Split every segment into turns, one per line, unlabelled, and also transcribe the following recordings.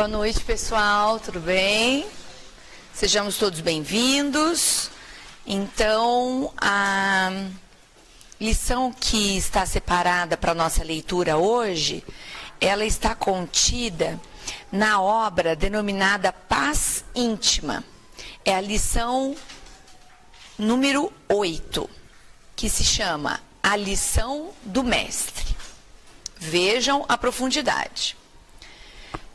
Boa noite, pessoal, tudo bem? Sejamos todos bem-vindos. Então, a lição que está separada para a nossa leitura hoje, ela está contida na obra denominada Paz Íntima. É a lição número 8, que se chama A Lição do Mestre. Vejam a profundidade.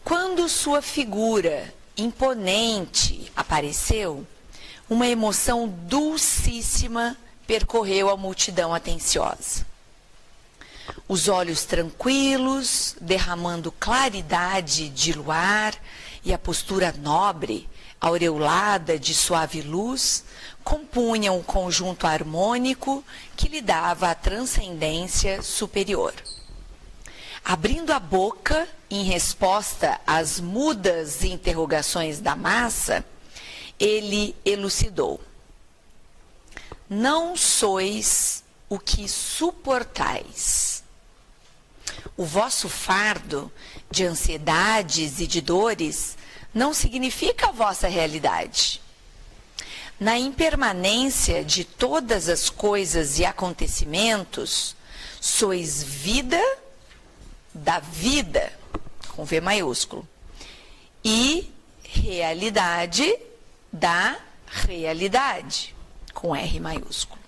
Quando sua figura imponente apareceu, uma emoção dulcíssima percorreu a multidão atenciosa. Os olhos tranquilos, derramando claridade de luar, e a postura nobre, aureolada de suave luz, compunham um conjunto harmônico que lhe dava a transcendência superior. Abrindo a boca, em resposta às mudas interrogações da massa, ele elucidou: não sois o que suportais. O vosso fardo de ansiedades e de dores não significa a vossa realidade. Na impermanência de todas as coisas e acontecimentos, sois vida da vida, com V maiúsculo, e realidade da realidade, com R maiúsculo.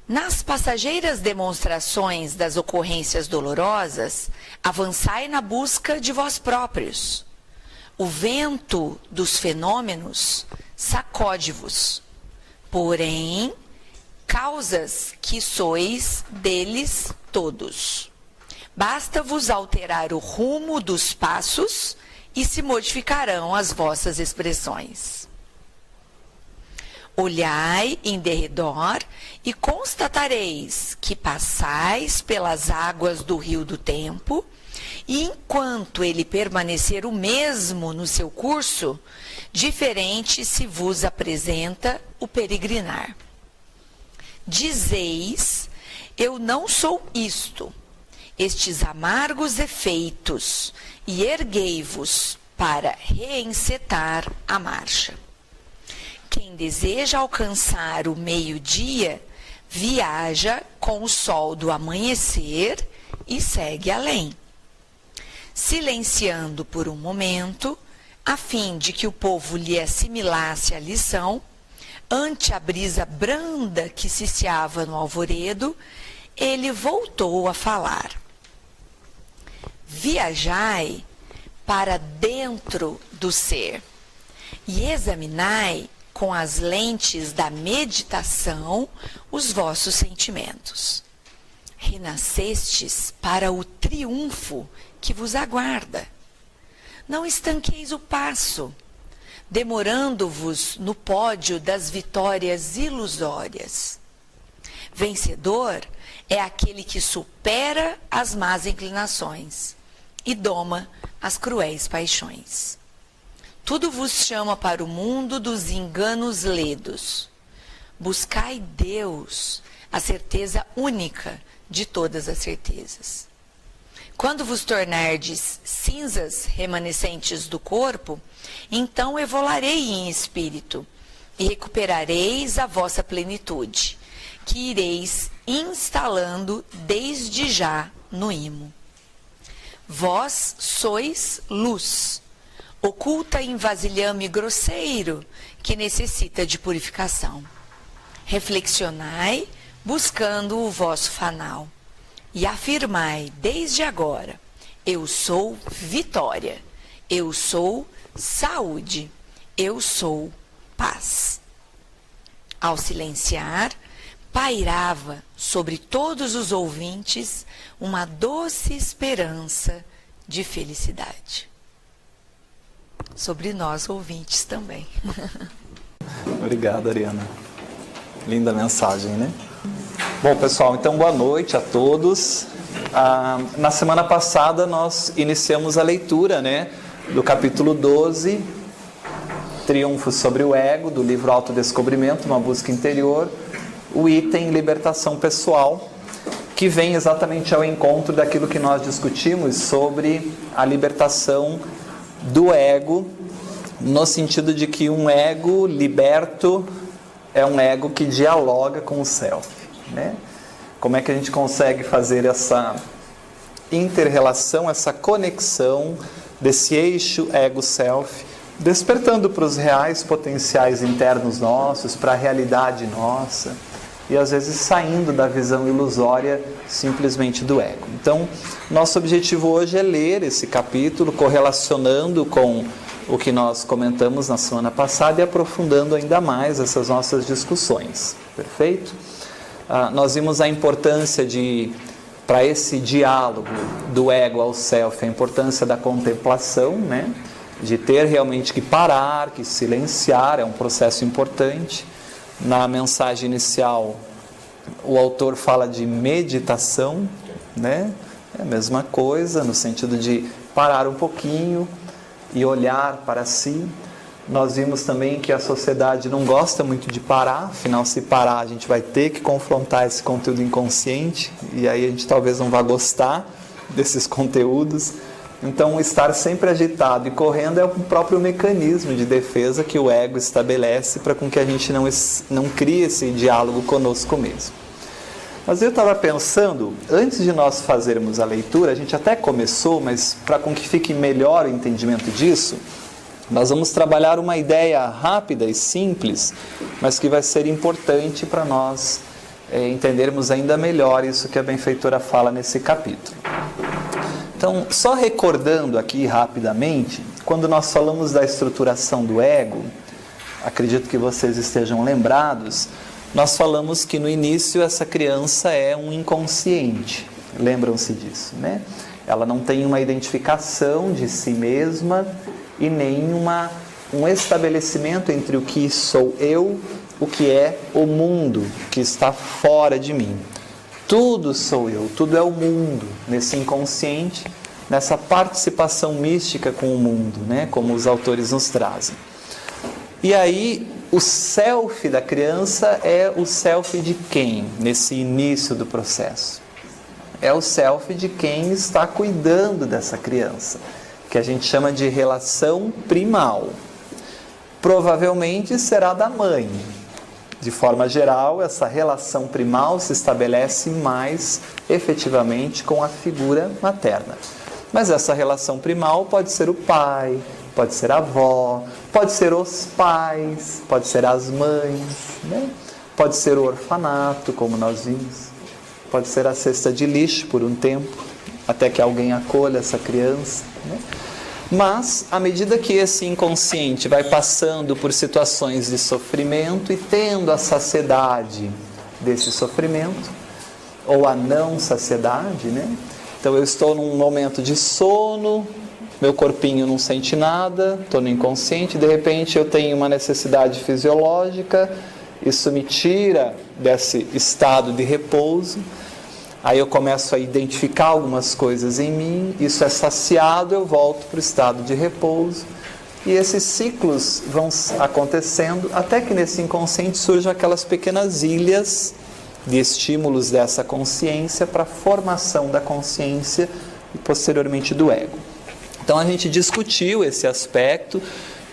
Nas passageiras demonstrações das ocorrências dolorosas, avançai na busca de vós próprios. O vento dos fenômenos sacode-vos, porém, causas que sois deles todos. Basta-vos alterar o rumo dos passos e se modificarão as vossas expressões. Olhai em derredor e constatareis que passais pelas águas do rio do tempo, e enquanto ele permanecer o mesmo no seu curso, diferente se vos apresenta o peregrinar. Dizeis: eu não sou isto, estes amargos efeitos, e erguei-vos para reencetar a marcha. Quem deseja alcançar o meio-dia, viaja com o sol do amanhecer e segue além, silenciando por um momento, a fim de que o povo lhe assimilasse a lição, ante a brisa branda que ciciava no alvoredo, ele voltou a falar: viajai para dentro do ser e examinai com as lentes da meditação os vossos sentimentos. Renascestes para o triunfo que vos aguarda. Não estanqueis o passo, demorando-vos no pódio das vitórias ilusórias. Vencedor é aquele que supera as más inclinações e doma as cruéis paixões. Tudo vos chama para o mundo dos enganos ledos. Buscai Deus, a certeza única de todas as certezas. Quando vos tornardes cinzas remanescentes do corpo, então evolarei em espírito e recuperareis a vossa plenitude, que ireis instalando desde já no imo. Vós sois luz, oculta em vasilhame grosseiro, que necessita de purificação. Reflexionai, buscando o vosso fanal, e afirmai desde agora: eu sou vitória, eu sou saúde, eu sou paz. Ao silenciar, pairava sobre todos os ouvintes uma doce esperança de felicidade. Sobre nós ouvintes também.
Obrigado, Ariana. Linda mensagem, né? Bom, pessoal, então boa noite a todos. Na semana passada nós iniciamos a leitura, né, do capítulo 12, Triunfo sobre o Ego, do livro Autodescobrimento, uma busca interior, o item Libertação Pessoal, que vem exatamente ao encontro daquilo que nós discutimos sobre a libertação do ego, no sentido de que um ego liberto é um ego que dialoga com o self, né? Como é que a gente consegue fazer essa inter-relação, essa conexão desse eixo ego-self, despertando para os reais potenciais internos nossos, para a realidade nossa, e às vezes saindo da visão ilusória simplesmente do ego. Então, nosso objetivo hoje é ler esse capítulo, correlacionando com o que nós comentamos na semana passada e aprofundando ainda mais essas nossas discussões. Perfeito? Nós vimos a importância para esse diálogo do ego ao self, a importância da contemplação, né? De ter realmente que parar, que silenciar, é um processo importante. Na mensagem inicial, o autor fala de meditação, né? É a mesma coisa, no sentido de parar um pouquinho e olhar para si. Nós vimos também que a sociedade não gosta muito de parar, afinal, se parar, a gente vai ter que confrontar esse conteúdo inconsciente, e aí a gente talvez não vá gostar desses conteúdos. Então, estar sempre agitado e correndo é o próprio mecanismo de defesa que o ego estabelece para com que a gente não crie esse diálogo conosco mesmo. Mas eu estava pensando, antes de nós fazermos a leitura, a gente até começou, mas para com que fique melhor o entendimento disso, nós vamos trabalhar uma ideia rápida e simples, mas que vai ser importante para nós entendermos ainda melhor isso que a benfeitora fala nesse capítulo. Então, só recordando aqui rapidamente, quando nós falamos da estruturação do ego, acredito que vocês estejam lembrados, nós falamos que no início essa criança é um inconsciente, lembram-se disso, né? Ela não tem uma identificação de si mesma e nem um estabelecimento entre o que sou eu, o que é o mundo que está fora de mim. Tudo sou eu, tudo é o mundo, nesse inconsciente, nessa participação mística com o mundo, né? Como os autores nos trazem. E aí, o self da criança é o self de quem, nesse início do processo? É o self de quem está cuidando dessa criança, que a gente chama de relação primal. Provavelmente será da mãe. De forma geral, essa relação primal se estabelece mais efetivamente com a figura materna. Mas essa relação primal pode ser o pai, pode ser a avó, pode ser os pais, pode ser as mães, né? Pode ser o orfanato, como nós vimos, pode ser a cesta de lixo por um tempo, até que alguém acolha essa criança, né? Mas, à medida que esse inconsciente vai passando por situações de sofrimento e tendo a saciedade desse sofrimento, ou a não saciedade, né? Então eu estou num momento de sono, meu corpinho não sente nada, estou no inconsciente, de repente eu tenho uma necessidade fisiológica, isso me tira desse estado de repouso. Aí eu começo a identificar algumas coisas em mim, isso é saciado, eu volto para o estado de repouso. E esses ciclos vão acontecendo até que nesse inconsciente surjam aquelas pequenas ilhas de estímulos dessa consciência para a formação da consciência e posteriormente do ego. Então a gente discutiu esse aspecto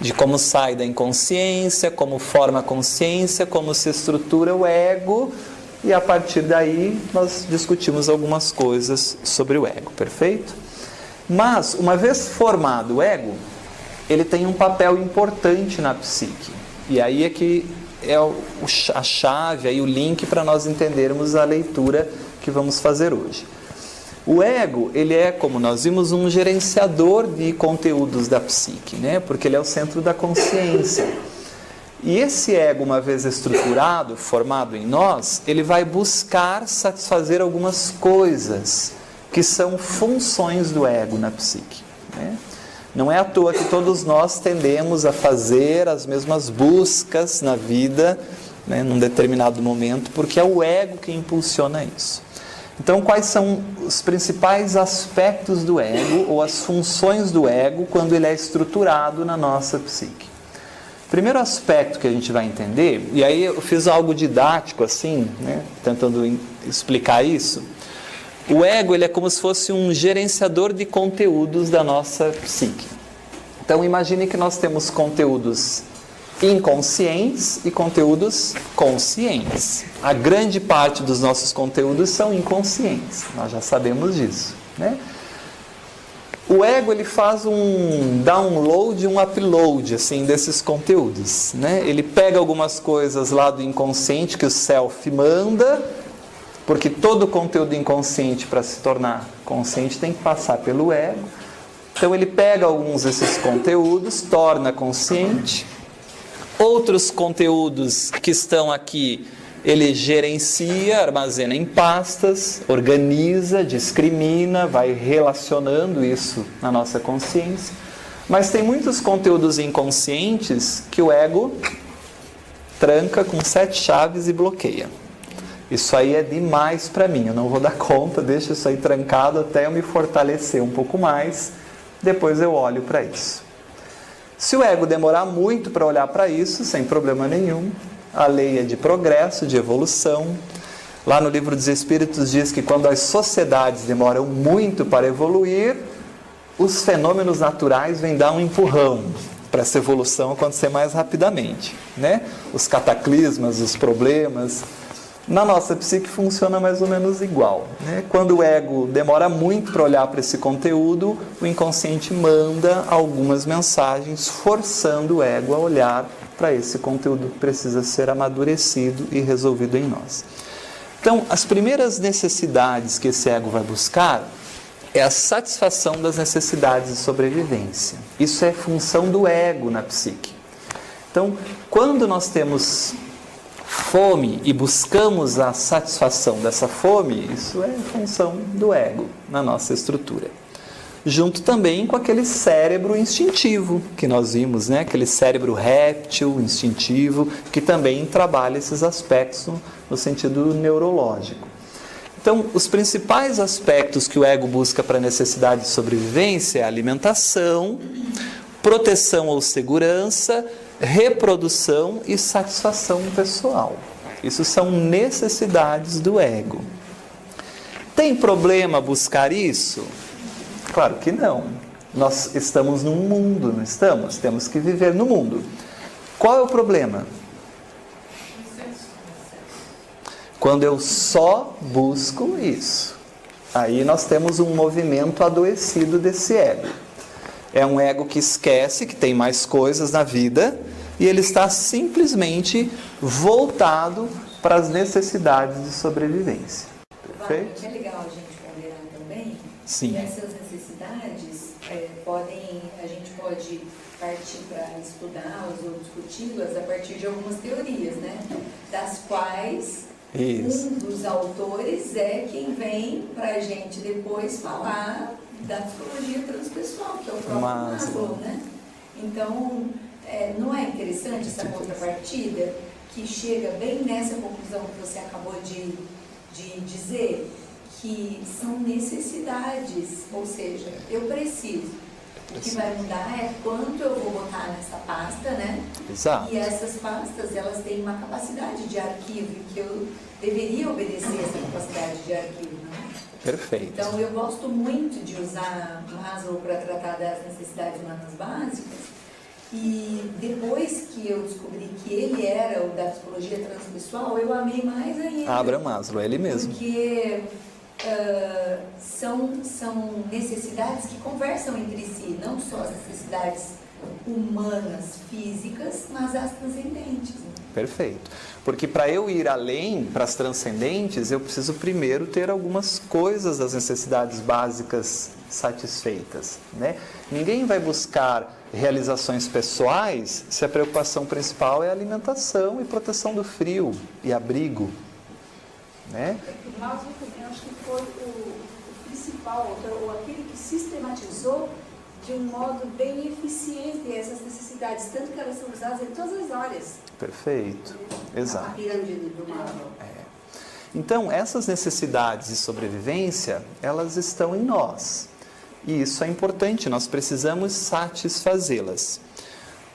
de como sai da inconsciência, como forma a consciência, como se estrutura o ego. E a partir daí nós discutimos algumas coisas sobre o ego, perfeito? Mas, uma vez formado o ego, ele tem um papel importante na psique. E aí é que é a chave, aí o link para nós entendermos a leitura que vamos fazer hoje. O ego, ele é, como nós vimos, um gerenciador de conteúdos da psique, né? Porque ele é o centro da consciência. E esse ego, uma vez estruturado, formado em nós, ele vai buscar satisfazer algumas coisas que são funções do ego na psique, né? Não é à toa que todos nós tendemos a fazer as mesmas buscas na vida, né, num determinado momento, porque é o ego que impulsiona isso. Então, quais são os principais aspectos do ego, ou as funções do ego, quando ele é estruturado na nossa psique? Primeiro aspecto que a gente vai entender, e aí eu fiz algo didático assim, né, tentando explicar isso. O ego, ele é como se fosse um gerenciador de conteúdos da nossa psique. Então imagine que nós temos conteúdos inconscientes e conteúdos conscientes. A grande parte dos nossos conteúdos são inconscientes, nós já sabemos disso, né? O ego, ele faz um download, um upload, assim, desses conteúdos, né? Ele pega algumas coisas lá do inconsciente que o self manda, porque todo conteúdo inconsciente, para se tornar consciente, tem que passar pelo ego. Então ele pega alguns desses conteúdos, torna consciente. Outros conteúdos que estão aqui, ele gerencia, armazena em pastas, organiza, discrimina, vai relacionando isso na nossa consciência. Mas tem muitos conteúdos inconscientes que o ego tranca com 7 chaves e bloqueia. Isso aí é demais para mim, eu não vou dar conta, deixa isso aí trancado até eu me fortalecer um pouco mais, depois eu olho para isso. Se o ego demorar muito para olhar para isso, sem problema nenhum, a lei é de progresso, de evolução. Lá no Livro dos Espíritos diz que quando as sociedades demoram muito para evoluir, os fenômenos naturais vêm dar um empurrão para essa evolução acontecer mais rapidamente, né? Os cataclismas, os problemas. Na nossa psique funciona mais ou menos igual, né? Quando o ego demora muito para olhar para esse conteúdo, o inconsciente manda algumas mensagens forçando o ego a olhar para esse conteúdo que precisa ser amadurecido e resolvido em nós. Então, as primeiras necessidades que esse ego vai buscar é a satisfação das necessidades de sobrevivência. Isso é função do ego na psique. Então, quando nós temos fome e buscamos a satisfação dessa fome, isso é função do ego na nossa estrutura. Junto também com aquele cérebro instintivo que nós vimos, né? Aquele cérebro réptil, instintivo, que também trabalha esses aspectos no sentido neurológico. Então, os principais aspectos que o ego busca para a necessidade de sobrevivência é a alimentação, proteção ou segurança, reprodução e satisfação pessoal. Isso são necessidades do ego. Tem problema buscar isso? Claro que não. Nós estamos num mundo, não estamos? Temos que viver no mundo. Qual é o problema? Quando eu só busco isso. Aí nós temos um movimento adoecido desse ego. É um ego que esquece que tem mais coisas na vida e ele está simplesmente voltado para as necessidades de sobrevivência. Perfeito?
É legal a gente ponderar também.
Sim.
Que essas necessidades a gente pode partir para estudá-las ou discuti-las a partir de algumas teorias, né? Das quais
Isso.
um dos autores é quem vem para a gente depois falar da psicologia transpessoal, que é o próprio Maslow, né? Então, não é interessante essa contrapartida que chega bem nessa conclusão que você acabou de dizer, que são necessidades, ou seja, eu preciso. O que vai mudar é quanto eu vou botar nessa pasta, né?
Exato.
E essas pastas, elas têm uma capacidade de arquivo, que eu deveria obedecer essa capacidade de arquivo, né?
Perfeito.
Então, eu gosto muito de usar Maslow para tratar das necessidades humanas básicas. E depois que eu descobri que ele era o da psicologia transpessoal, eu amei mais ainda.
Abraham Maslow, ele mesmo.
Porque são necessidades que conversam entre si, não só as necessidades humanas, físicas, mas as transcendentes. Né?
Perfeito. Porque para eu ir além, para as transcendentes, eu preciso primeiro ter algumas coisas das necessidades básicas satisfeitas, né? Ninguém vai buscar realizações pessoais se a preocupação principal é a alimentação e proteção do frio e abrigo, né?
O Maslow também acho que foi o principal, ou aquele que sistematizou de um modo bem eficiente essas necessidades, tanto que elas são usadas em todas as áreas.
Perfeito, exato.
A pirâmide do Maslow.
Então, essas necessidades de sobrevivência, elas estão em nós. E isso é importante, nós precisamos satisfazê-las.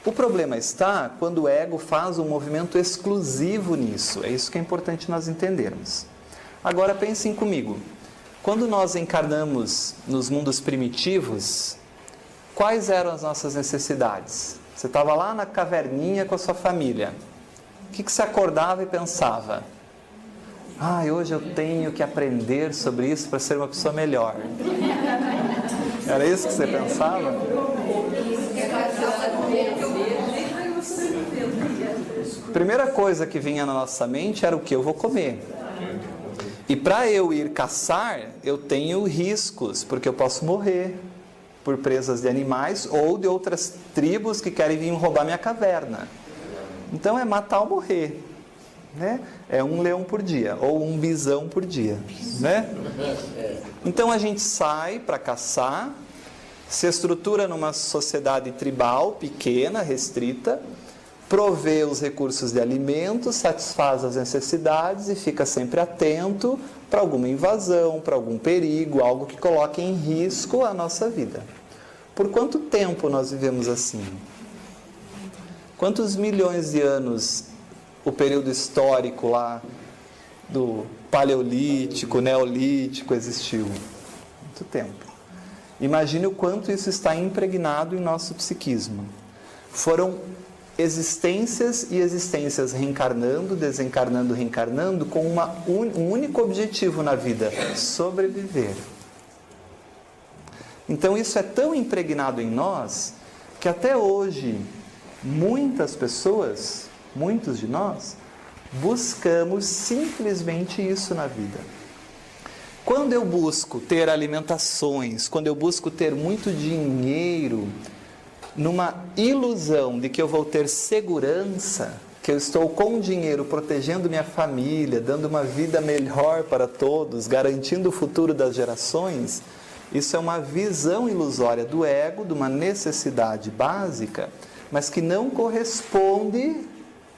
O problema está quando o ego faz um movimento exclusivo nisso. É isso que é importante nós entendermos. Agora pensem comigo. Quando nós encarnamos nos mundos primitivos, Quais eram as nossas necessidades? Você estava lá na caverninha com a sua família. O que você acordava e pensava? Hoje eu tenho que aprender sobre isso para ser uma pessoa melhor. Era isso que você pensava? A primeira coisa que vinha na nossa mente era o que eu vou comer. E para eu ir caçar, eu tenho riscos, porque eu posso morrer por presas de animais ou de outras tribos que querem vir roubar minha caverna. Então é matar ou morrer, né? É um leão por dia ou um bisão por dia, né? Então a gente sai para caçar, se estrutura numa sociedade tribal pequena, restrita, provê os recursos de alimento, satisfaz as necessidades e fica sempre atento para alguma invasão, para algum perigo, algo que coloque em risco a nossa vida. Por quanto tempo nós vivemos assim? Quantos milhões de anos o período histórico lá do Paleolítico, Neolítico existiu? Muito tempo. Imagine o quanto isso está impregnado em nosso psiquismo. Foram existências e existências reencarnando, desencarnando, reencarnando com um único objetivo na vida: sobreviver. Então isso é tão impregnado em nós que até hoje muitas pessoas, muitos de nós, buscamos simplesmente isso na vida. Quando eu busco ter alimentações, quando eu busco ter muito dinheiro, numa ilusão de que eu vou ter segurança, que eu estou com dinheiro protegendo minha família, dando uma vida melhor para todos, garantindo o futuro das gerações, isso é uma visão ilusória do ego, de uma necessidade básica, mas que não corresponde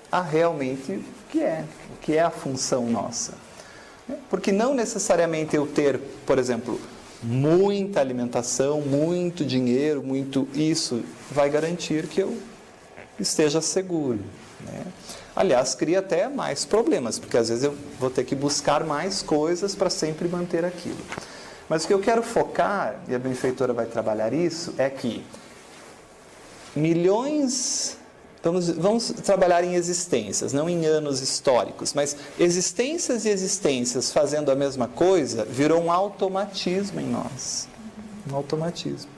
a realmente o que é a função nossa. Porque não necessariamente eu ter, por exemplo, muita alimentação, muito dinheiro, muito isso, vai garantir que eu esteja seguro, né? Aliás, cria até mais problemas, porque às vezes eu vou ter que buscar mais coisas para sempre manter aquilo. Mas o que eu quero focar, e a benfeitora vai trabalhar isso, é que milhões... Vamos trabalhar em existências, não em anos históricos, mas existências e existências fazendo a mesma coisa virou um automatismo em nós. Um automatismo.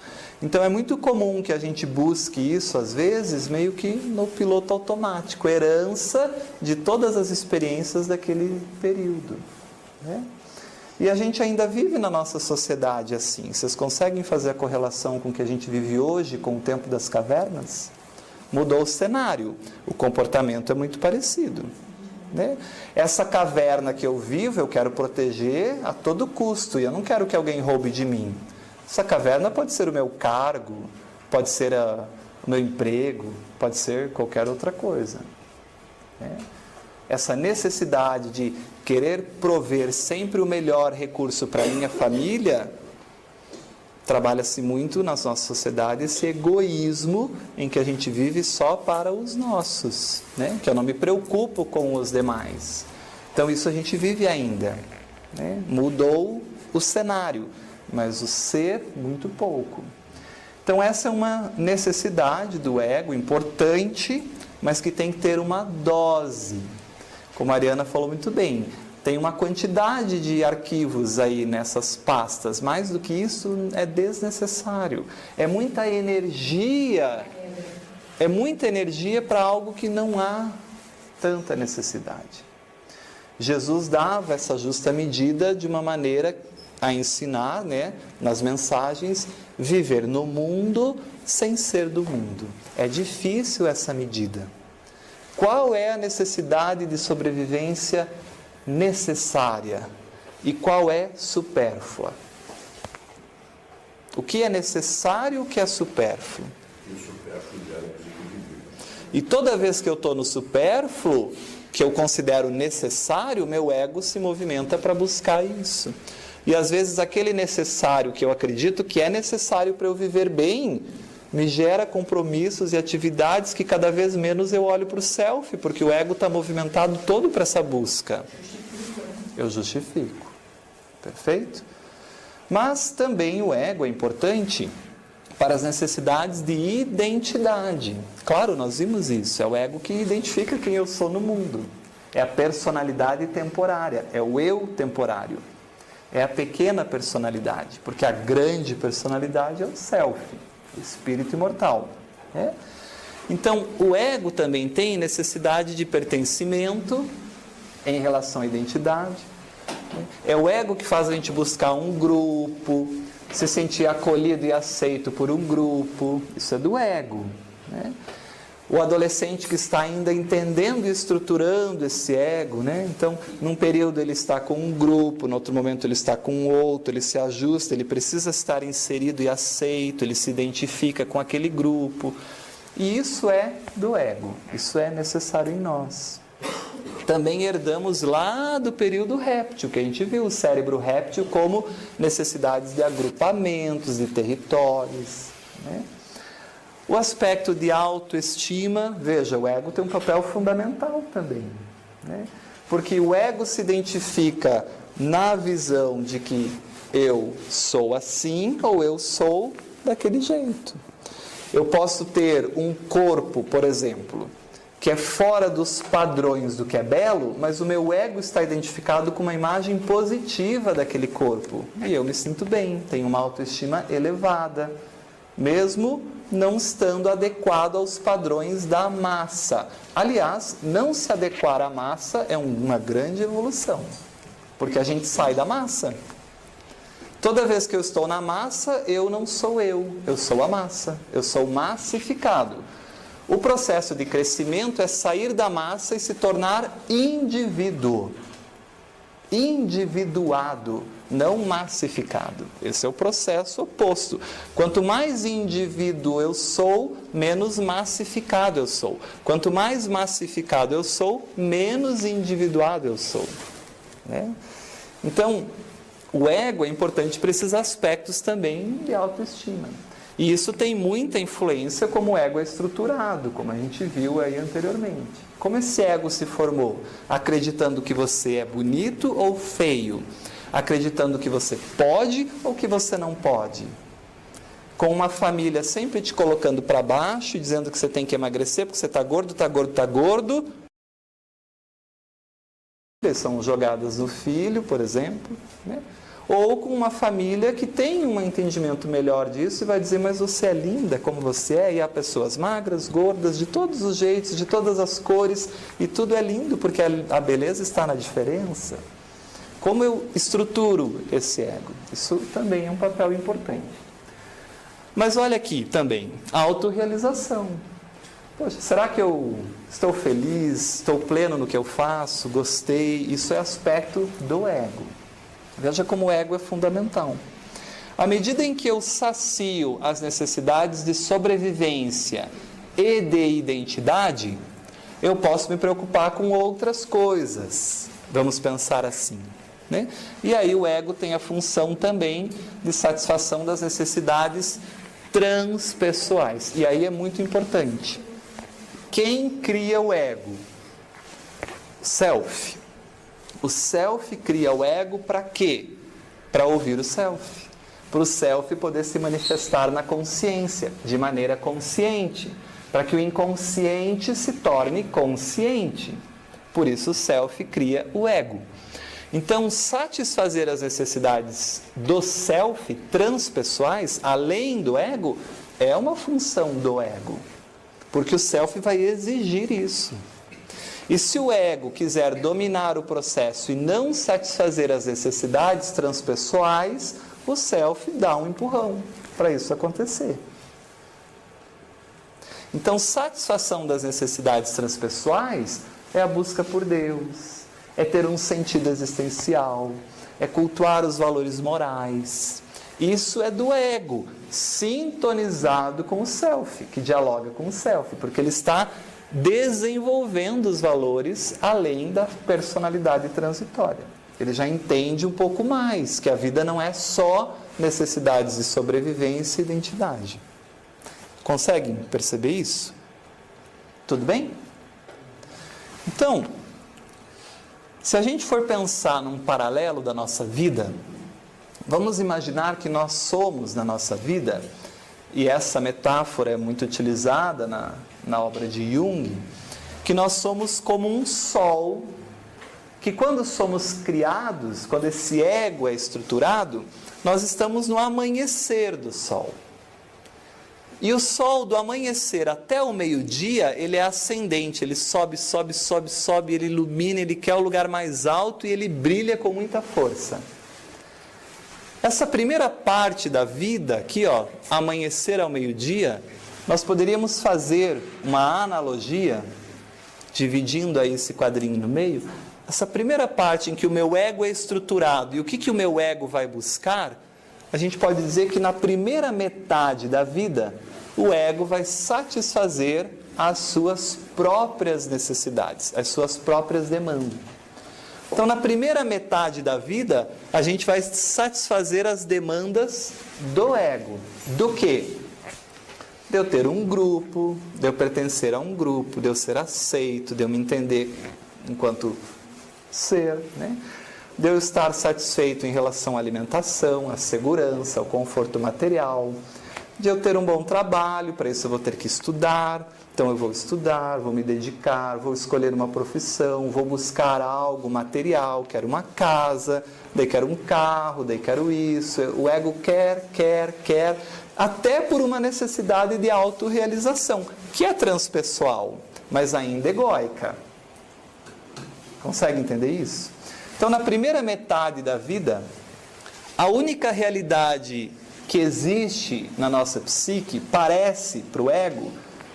Então é muito comum que a gente busque isso, às vezes, meio que no piloto automático, herança de todas as experiências daquele período, né? E a gente ainda vive na nossa sociedade assim. Vocês conseguem fazer a correlação com o que a gente vive hoje, com o tempo das cavernas? Mudou o cenário, o comportamento é muito parecido, né? Essa caverna que eu vivo, eu quero proteger a todo custo, e eu não quero que alguém roube de mim. Essa caverna pode ser o meu cargo, pode ser o meu emprego, pode ser qualquer outra coisa, né? Essa necessidade de querer prover sempre o melhor recurso para a minha família, trabalha-se muito na nossa sociedade esse egoísmo em que a gente vive só para os nossos, né? Que eu não me preocupo com os demais. Então isso a gente vive ainda, né? Mudou o cenário, mas o ser muito pouco. Então essa é uma necessidade do ego importante, mas que tem que ter uma dose. Como a Ariana falou muito bem, tem uma quantidade de arquivos aí nessas pastas. Mais do que isso, é desnecessário. É muita energia para algo que não há tanta necessidade. Jesus dava essa justa medida de uma maneira a ensinar, né, nas mensagens, viver no mundo sem ser do mundo. É difícil essa medida. Qual é a necessidade de sobrevivência necessária e qual é supérflua? O que é necessário e o que é supérfluo? E toda vez que eu estou no supérfluo, que eu considero necessário, meu ego se movimenta para buscar isso. E às vezes aquele necessário que eu acredito que é necessário para eu viver bem, me gera compromissos e atividades que cada vez menos eu olho para o self, porque o ego está movimentado todo para essa busca. Eu justifico. Perfeito? Mas também o ego é importante para as necessidades de identidade. Claro, nós vimos isso, é o ego que identifica quem eu sou no mundo. É a personalidade temporária, é o eu temporário. É a pequena personalidade, porque a grande personalidade é o self, o espírito imortal. Né? Então, o ego também tem necessidade de pertencimento em relação à identidade. É o ego que faz a gente buscar um grupo, se sentir acolhido e aceito por um grupo. Isso é do ego. Né? O adolescente que está ainda entendendo e estruturando esse ego, né? Então, num período ele está com um grupo, no outro momento ele está com outro, ele se ajusta, ele precisa estar inserido e aceito, ele se identifica com aquele grupo. E isso é do ego, isso é necessário em nós. Também herdamos lá do período réptil, que a gente viu o cérebro réptil como necessidades de agrupamentos, de territórios, né? O aspecto de autoestima, veja, o ego tem um papel fundamental também, né? Porque o ego se identifica na visão de que eu sou assim ou eu sou daquele jeito. Eu posso ter um corpo, por exemplo, que é fora dos padrões do que é belo, mas o meu ego está identificado com uma imagem positiva daquele corpo. E eu me sinto bem, tenho uma autoestima elevada, mesmo não estando adequado aos padrões da massa. Aliás, não se adequar à massa é uma grande evolução, porque a gente sai da massa. Toda vez que eu estou na massa, eu não sou eu sou a massa, eu sou massificado. O processo de crescimento é sair da massa e se tornar indivíduo, individuado, não massificado. Esse é o processo oposto. Quanto mais indivíduo eu sou, menos massificado eu sou. Quanto mais massificado eu sou, menos individuado eu sou. Né? Então, o ego é importante para esses aspectos também de autoestima. E isso tem muita influência como o ego é estruturado, como a gente viu aí anteriormente. Como esse ego se formou? Acreditando que você é bonito ou feio? Acreditando que você pode ou que você não pode? Com uma família sempre te colocando para baixo, dizendo que você tem que emagrecer porque você está gordo, está gordo, está gordo. São jogadas no filho, por exemplo, né? Ou com uma família que tem um entendimento melhor disso e vai dizer, mas você é linda como você é, e há pessoas magras, gordas, de todos os jeitos, de todas as cores, e tudo é lindo, porque a beleza está na diferença. Como eu estruturo esse ego? Isso também é um papel importante. Mas olha aqui também, a autorrealização. Poxa, será que eu estou feliz, estou pleno no que eu faço, gostei? Isso é aspecto do ego. Veja como o ego é fundamental. À medida em que eu sacio as necessidades de sobrevivência e de identidade, eu posso me preocupar com outras coisas. Vamos pensar assim, né? E aí o ego tem a função também de satisfação das necessidades transpessoais. E aí é muito importante. Quem cria o ego? Self. O self cria o ego para quê? Para ouvir o self. Para o self poder se manifestar na consciência, de maneira consciente. Para que o inconsciente se torne consciente. Por isso o self cria o ego. Então, satisfazer as necessidades do self, transpessoais, além do ego, é uma função do ego. Porque o self vai exigir isso. E se o ego quiser dominar o processo e não satisfazer as necessidades transpessoais, o self dá um empurrão para isso acontecer. Então, satisfação das necessidades transpessoais é a busca por Deus, é ter um sentido existencial, é cultuar os valores morais. Isso é do ego, sintonizado com o self, que dialoga com o self, porque ele está desenvolvendo os valores além da personalidade transitória. Ele já entende um pouco mais que a vida não é só necessidades de sobrevivência e identidade. Conseguem perceber isso? Tudo bem? Então, se a gente for pensar num paralelo da nossa vida, vamos imaginar que nós somos, na nossa vida, e essa metáfora é muito utilizada na obra de Jung, que nós somos como um sol, que quando somos criados, quando esse ego é estruturado, nós estamos no amanhecer do sol. E o sol do amanhecer até o meio-dia, ele é ascendente, ele sobe, sobe, sobe, sobe, ele ilumina, ele quer o lugar mais alto e ele brilha com muita força. Essa primeira parte da vida, aqui ó, amanhecer ao meio-dia, nós poderíamos fazer uma analogia, dividindo aí esse quadrinho no meio. Essa primeira parte em que o meu ego é estruturado, e o que o meu ego vai buscar, a gente pode dizer que na primeira metade da vida, o ego vai satisfazer as suas próprias necessidades, as suas próprias demandas. Então, na primeira metade da vida, a gente vai satisfazer as demandas do ego. Do quê? De eu ter um grupo, de eu pertencer a um grupo, de eu ser aceito, de eu me entender enquanto ser, né? De eu estar satisfeito em relação à alimentação, à segurança, ao conforto material, de eu ter um bom trabalho, para isso eu vou ter que estudar, então eu vou estudar, vou me dedicar, vou escolher uma profissão, vou buscar algo material, quero uma casa, daí quero um carro, daí quero isso, o ego quer, até por uma necessidade de autorrealização, que é transpessoal, mas ainda egóica. Consegue entender isso? Então, na primeira metade da vida, a única realidade que existe na nossa psique parece, para o ego,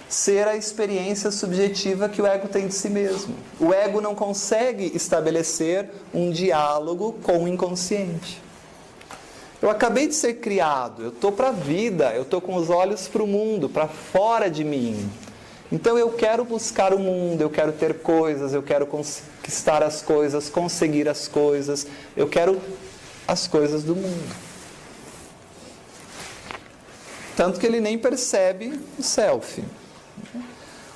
ser a experiência subjetiva que o ego tem de si mesmo. O ego não consegue estabelecer um diálogo com o inconsciente. Eu acabei de ser criado, eu estou para a vida, eu estou com os olhos para o mundo, para fora de mim. Então eu quero buscar o mundo, eu quero ter coisas, eu quero conquistar as coisas, conseguir as coisas, eu quero as coisas do mundo. Tanto que ele nem percebe o self.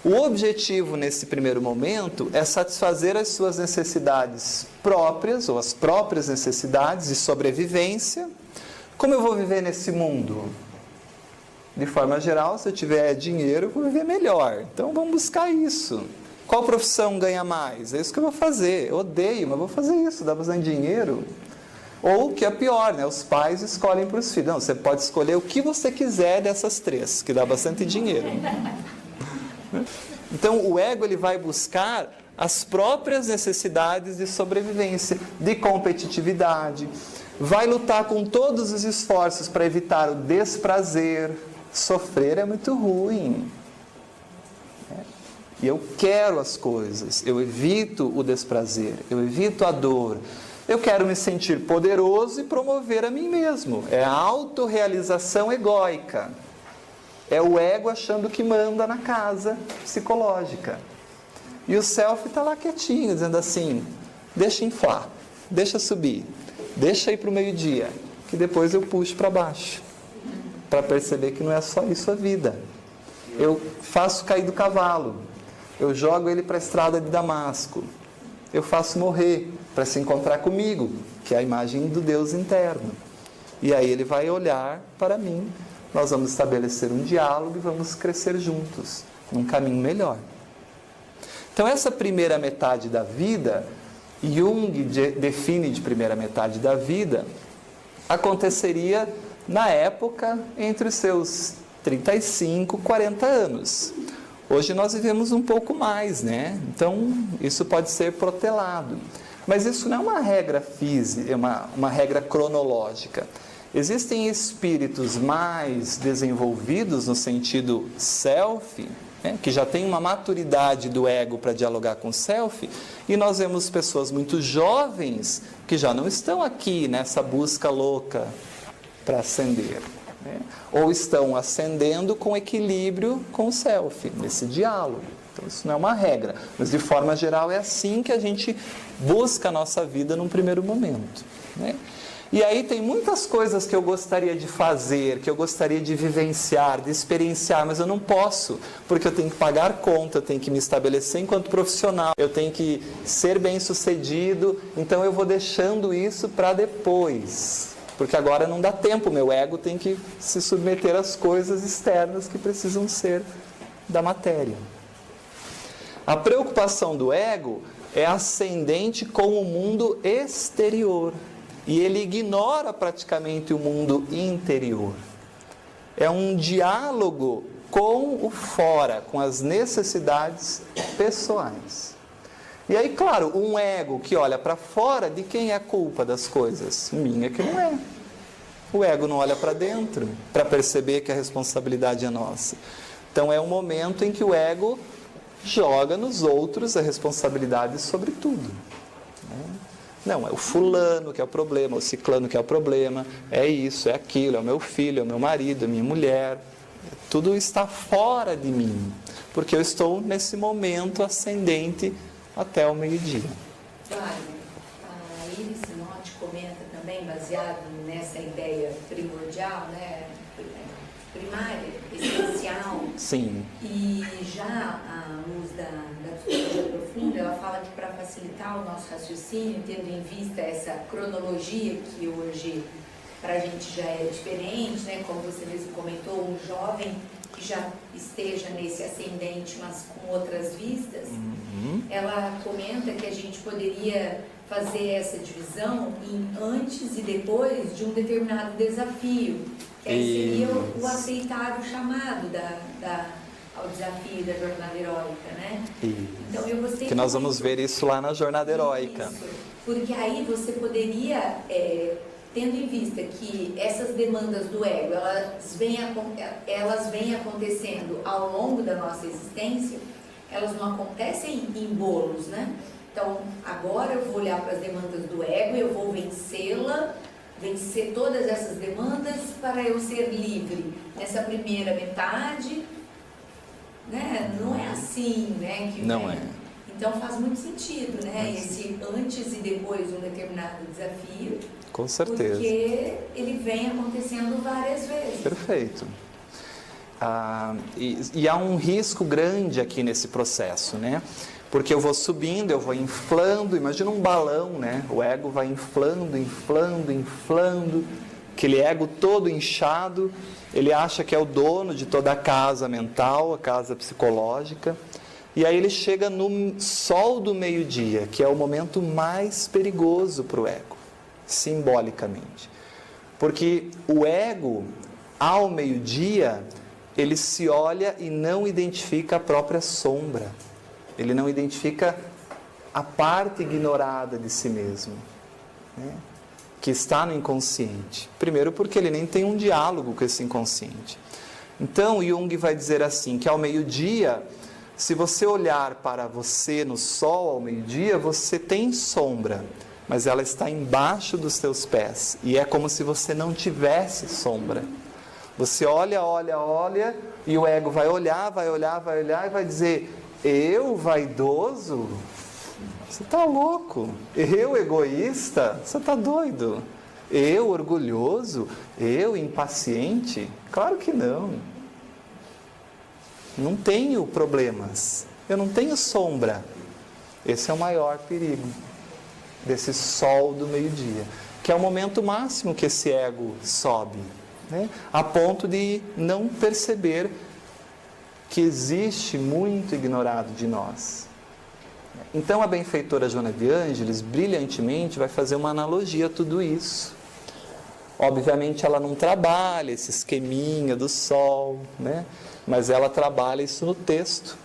O objetivo nesse primeiro momento é satisfazer as suas necessidades próprias, ou as próprias necessidades de sobrevivência. Como eu vou viver nesse mundo? De forma geral, se eu tiver dinheiro, eu vou viver melhor. Então vamos buscar isso. Qual profissão ganha mais? É isso que eu vou fazer. Eu odeio, mas vou fazer isso, dá bastante dinheiro. Ou o que é pior, né? Os pais escolhem para os filhos. Não, você pode escolher o que você quiser dessas três, que dá bastante dinheiro. Então o ego ele vai buscar as próprias necessidades de sobrevivência, de competitividade, vai lutar com todos os esforços para evitar o desprazer. Sofrer é muito ruim. E eu quero as coisas, eu evito o desprazer, eu evito a dor. Eu quero me sentir poderoso e promover a mim mesmo. É a autorrealização egóica. É o ego achando que manda na casa psicológica. E o self está lá quietinho, dizendo assim, deixa inflar, deixa subir, deixa ir para o meio-dia, que depois eu puxo para baixo. Para perceber que não é só isso a vida. Eu faço cair do cavalo, eu jogo ele para a estrada de Damasco, eu faço morrer para se encontrar comigo, que é a imagem do Deus interno. E aí ele vai olhar para mim, nós vamos estabelecer um diálogo e vamos crescer juntos, num caminho melhor. Então essa primeira metade da vida, Jung define de primeira metade da vida, aconteceria na época entre os seus 35 e 40 anos. Hoje nós vivemos um pouco mais, né? Então isso pode ser protelado. Mas isso não é uma regra física, é uma regra cronológica. Existem espíritos mais desenvolvidos no sentido self, né, que já tem uma maturidade do ego para dialogar com o self, e nós vemos pessoas muito jovens que já não estão aqui nessa busca louca para ascender, né? Ou estão ascendendo com equilíbrio com o self, nesse diálogo. Então isso não é uma regra, mas de forma geral é assim que a gente busca a nossa vida num primeiro momento, né? E aí tem muitas coisas que eu gostaria de fazer, que eu gostaria de vivenciar, de experienciar, mas eu não posso, porque eu tenho que pagar conta, eu tenho que me estabelecer enquanto profissional, eu tenho que ser bem-sucedido, então eu vou deixando isso para depois, porque agora não dá tempo, meu ego tem que se submeter às coisas externas que precisam ser da matéria. A preocupação do ego é ascendente com o mundo exterior, e ele ignora praticamente o mundo interior. É um diálogo com o fora, com as necessidades pessoais. E aí, claro, um ego que olha para fora, de quem é a culpa das coisas? Minha que não é. O ego não olha para dentro, para perceber que a responsabilidade é nossa. Então é um momento em que o ego joga nos outros a responsabilidade sobre tudo. Não, é o fulano que é o problema, o ciclano que é o problema, é isso, é aquilo, é o meu filho, é o meu marido, é a minha mulher. Tudo está fora de mim, porque eu estou nesse momento ascendente até o meio-dia.
Claro, a Iris Sinotti comenta também, baseado nessa ideia primordial, né, primária, essencial.
Sim.
E já à luz da psicologia profunda, ela fala que para facilitar o nosso raciocínio, tendo em vista essa cronologia que hoje para a gente já é diferente, né? Como você mesmo comentou, um jovem que já esteja nesse ascendente, mas com outras vistas, ela comenta que a gente poderia fazer essa divisão em antes e depois de um determinado desafio. Que aí seria o aceitar o chamado ao desafio da jornada heróica, né? Então eu gostei
que nós vamos ver isso lá na jornada heróica.
Isso, porque aí você poderia... tendo em vista que essas demandas do ego, elas vêm acontecendo ao longo da nossa existência, elas não acontecem em bolos, né? Então, agora eu vou olhar para as demandas do ego, eu vou vencer todas essas demandas para eu ser livre. Nessa primeira metade, né? Não é assim, né?
Não é.
Então faz muito sentido, né? Esse antes e depois de um determinado desafio.
Com certeza.
Porque ele vem acontecendo várias vezes.
Perfeito. E há um risco grande aqui nesse processo, né? Porque eu vou subindo, eu vou inflando, imagina um balão, né? O ego vai inflando, inflando, inflando, aquele ego todo inchado, ele acha que é o dono de toda a casa mental, a casa psicológica. E aí ele chega no sol do meio-dia, que é o momento mais perigoso para o ego, simbolicamente. Porque o ego, ao meio-dia, ele se olha e não identifica a própria sombra. Ele não identifica a parte ignorada de si mesmo, né? Que está no inconsciente. Primeiro porque ele nem tem um diálogo com esse inconsciente. Então Jung vai dizer assim, que ao meio-dia, se você olhar para você no sol ao meio-dia, você tem sombra, mas ela está embaixo dos teus pés. E é como se você não tivesse sombra. Você olha, olha, olha, e o ego vai olhar, vai olhar, vai olhar e vai dizer: eu vaidoso? Você está louco? Eu egoísta? Você está doido? Eu orgulhoso? Eu impaciente? Claro que não. Não tenho problemas. Eu não tenho sombra. Esse é o maior perigo desse sol do meio-dia, que é o momento máximo que esse ego sobe, né? A ponto de não perceber que existe muito ignorado de nós. Então a benfeitora Joana de Ângeles, brilhantemente, vai fazer uma analogia a tudo isso. Obviamente ela não trabalha esse esqueminha do sol, né? Mas ela trabalha isso no texto.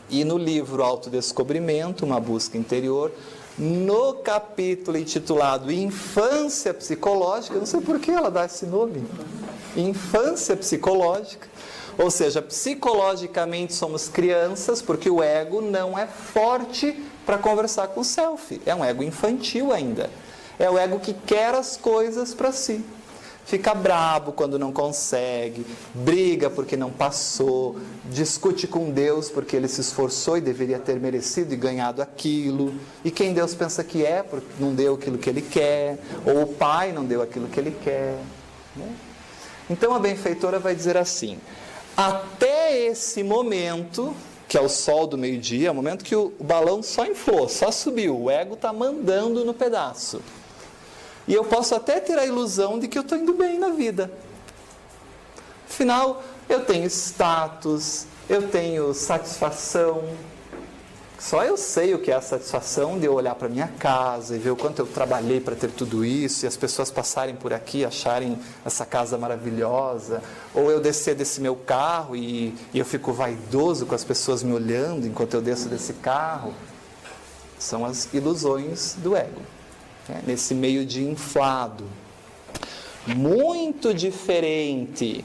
E no livro Autodescobrimento, uma busca interior, no capítulo intitulado Infância Psicológica, eu não sei por que ela dá esse nome, Infância Psicológica, ou seja, psicologicamente somos crianças, porque o ego não é forte para conversar com o self, é um ego infantil ainda, é o ego que quer as coisas para si. Fica brabo quando não consegue, briga porque não passou, discute com Deus porque ele se esforçou e deveria ter merecido e ganhado aquilo. E quem Deus pensa que é, porque não deu aquilo que ele quer, ou o pai não deu aquilo que ele quer, né? Então a benfeitora vai dizer assim: até esse momento, que é o sol do meio-dia, é o momento que o balão só inflou, só subiu, o ego está mandando no pedaço. E eu posso até ter a ilusão de que eu estou indo bem na vida. Afinal, eu tenho status, eu tenho satisfação. Só eu sei o que é a satisfação de eu olhar para minha casa e ver o quanto eu trabalhei para ter tudo isso, e as pessoas passarem por aqui, acharem essa casa maravilhosa, ou eu descer desse meu carro e eu fico vaidoso com as pessoas me olhando enquanto eu desço desse carro. São as ilusões do ego, né? Nesse meio de inflado. Muito diferente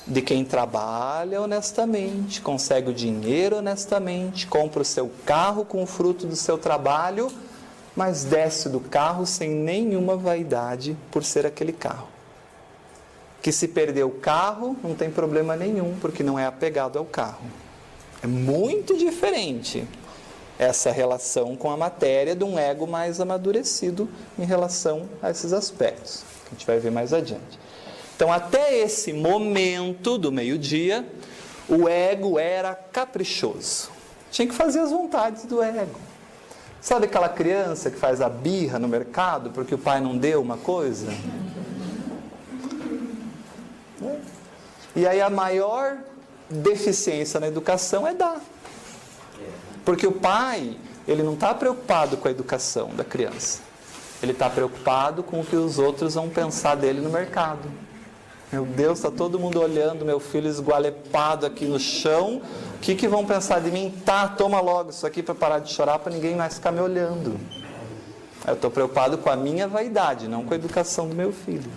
de quem trabalha honestamente, consegue o dinheiro honestamente, compra o seu carro com o fruto do seu trabalho, mas desce do carro sem nenhuma vaidade por ser aquele carro. Que se perder o carro, não tem problema nenhum, porque não é apegado ao carro. É muito diferente essa relação com a matéria de um ego mais amadurecido em relação a esses aspectos, que a gente vai ver mais adiante. Então, até esse momento do meio-dia, o ego era caprichoso. Tinha que fazer as vontades do ego. Sabe aquela criança que faz a birra no mercado porque o pai não deu uma coisa? E aí a maior deficiência na educação é dar. Porque o pai, ele não está preocupado com a educação da criança. Ele está preocupado com o que os outros vão pensar dele no mercado. Meu Deus, está todo mundo olhando meu filho esgualepado aqui no chão. O que vão pensar de mim? Tá, toma logo isso aqui para parar de chorar, para ninguém mais ficar me olhando. Eu estou preocupado com a minha vaidade, não com a educação do meu filho.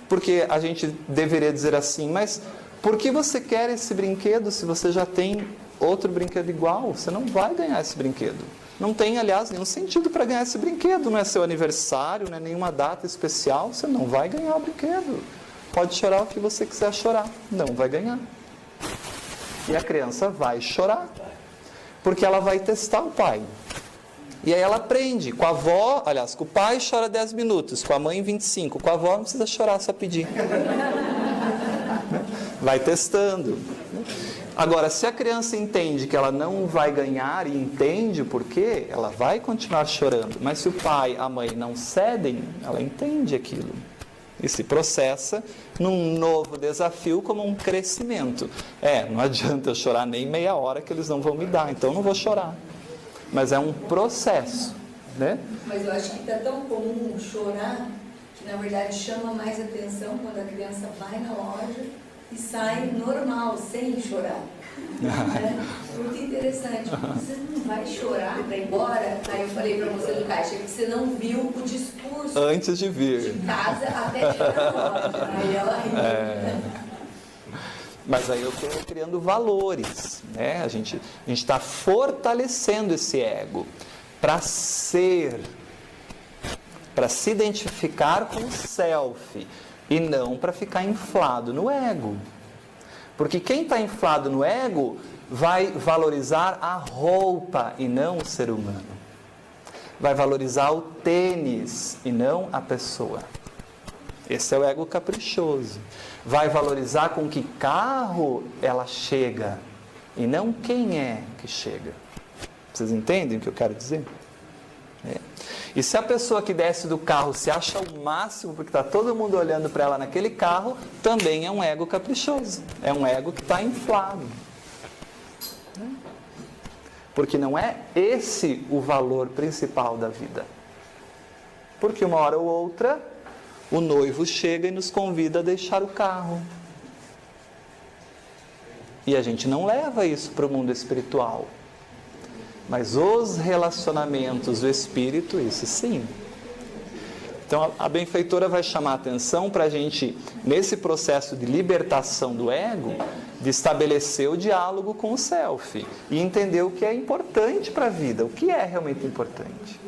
Porque a gente deveria dizer assim, mas por que você quer esse brinquedo se você já tem outro brinquedo igual? Você não vai ganhar esse brinquedo. Não tem, aliás, nenhum sentido para ganhar esse brinquedo. Não é seu aniversário, não é nenhuma data especial. Você não vai ganhar o brinquedo. Pode chorar o que você quiser chorar. Não vai ganhar. E a criança vai chorar. Porque ela vai testar o pai. E aí ela aprende. Com a avó, aliás, com o pai chora 10 minutos. Com a mãe 25. Com a avó não precisa chorar, só pedir. Vai testando. Agora, se a criança entende que ela não vai ganhar e entende o porquê, ela vai continuar chorando. Mas se o pai e a mãe não cedem, ela entende aquilo. E se processa num novo desafio como um crescimento. Não adianta eu chorar nem meia hora que eles não vão me dar, então eu não vou chorar. Mas é um processo, né?
Mas eu acho que está tão comum chorar, que na verdade chama mais atenção quando a criança vai na loja e sai normal, sem chorar. Muito interessante. Você não vai chorar para ir embora? Aí eu falei para você do caixa que você não viu o discurso
antes de vir
de casa até chegar na loja. Aí ela riu.
Mas aí eu estou criando valores, né? A gente está fortalecendo esse ego para ser, para se identificar com o self. E não para ficar inflado no ego. Porque quem está inflado no ego vai valorizar a roupa e não o ser humano. Vai valorizar o tênis e não a pessoa. Esse é o ego caprichoso. Vai valorizar com que carro ela chega e não quem é que chega. Vocês entendem o que eu quero dizer? E se a pessoa que desce do carro se acha o máximo porque está todo mundo olhando para ela naquele carro, também é um ego caprichoso. É um ego que está inflado. Porque não é esse o valor principal da vida. Porque uma hora ou outra, o noivo chega e nos convida a deixar o carro. E a gente não leva isso para o mundo espiritual. Mas os relacionamentos do espírito, isso sim. Então a benfeitora vai chamar a atenção para a gente, nesse processo de libertação do ego, de estabelecer o diálogo com o self e entender o que é importante para a vida, o que é realmente importante.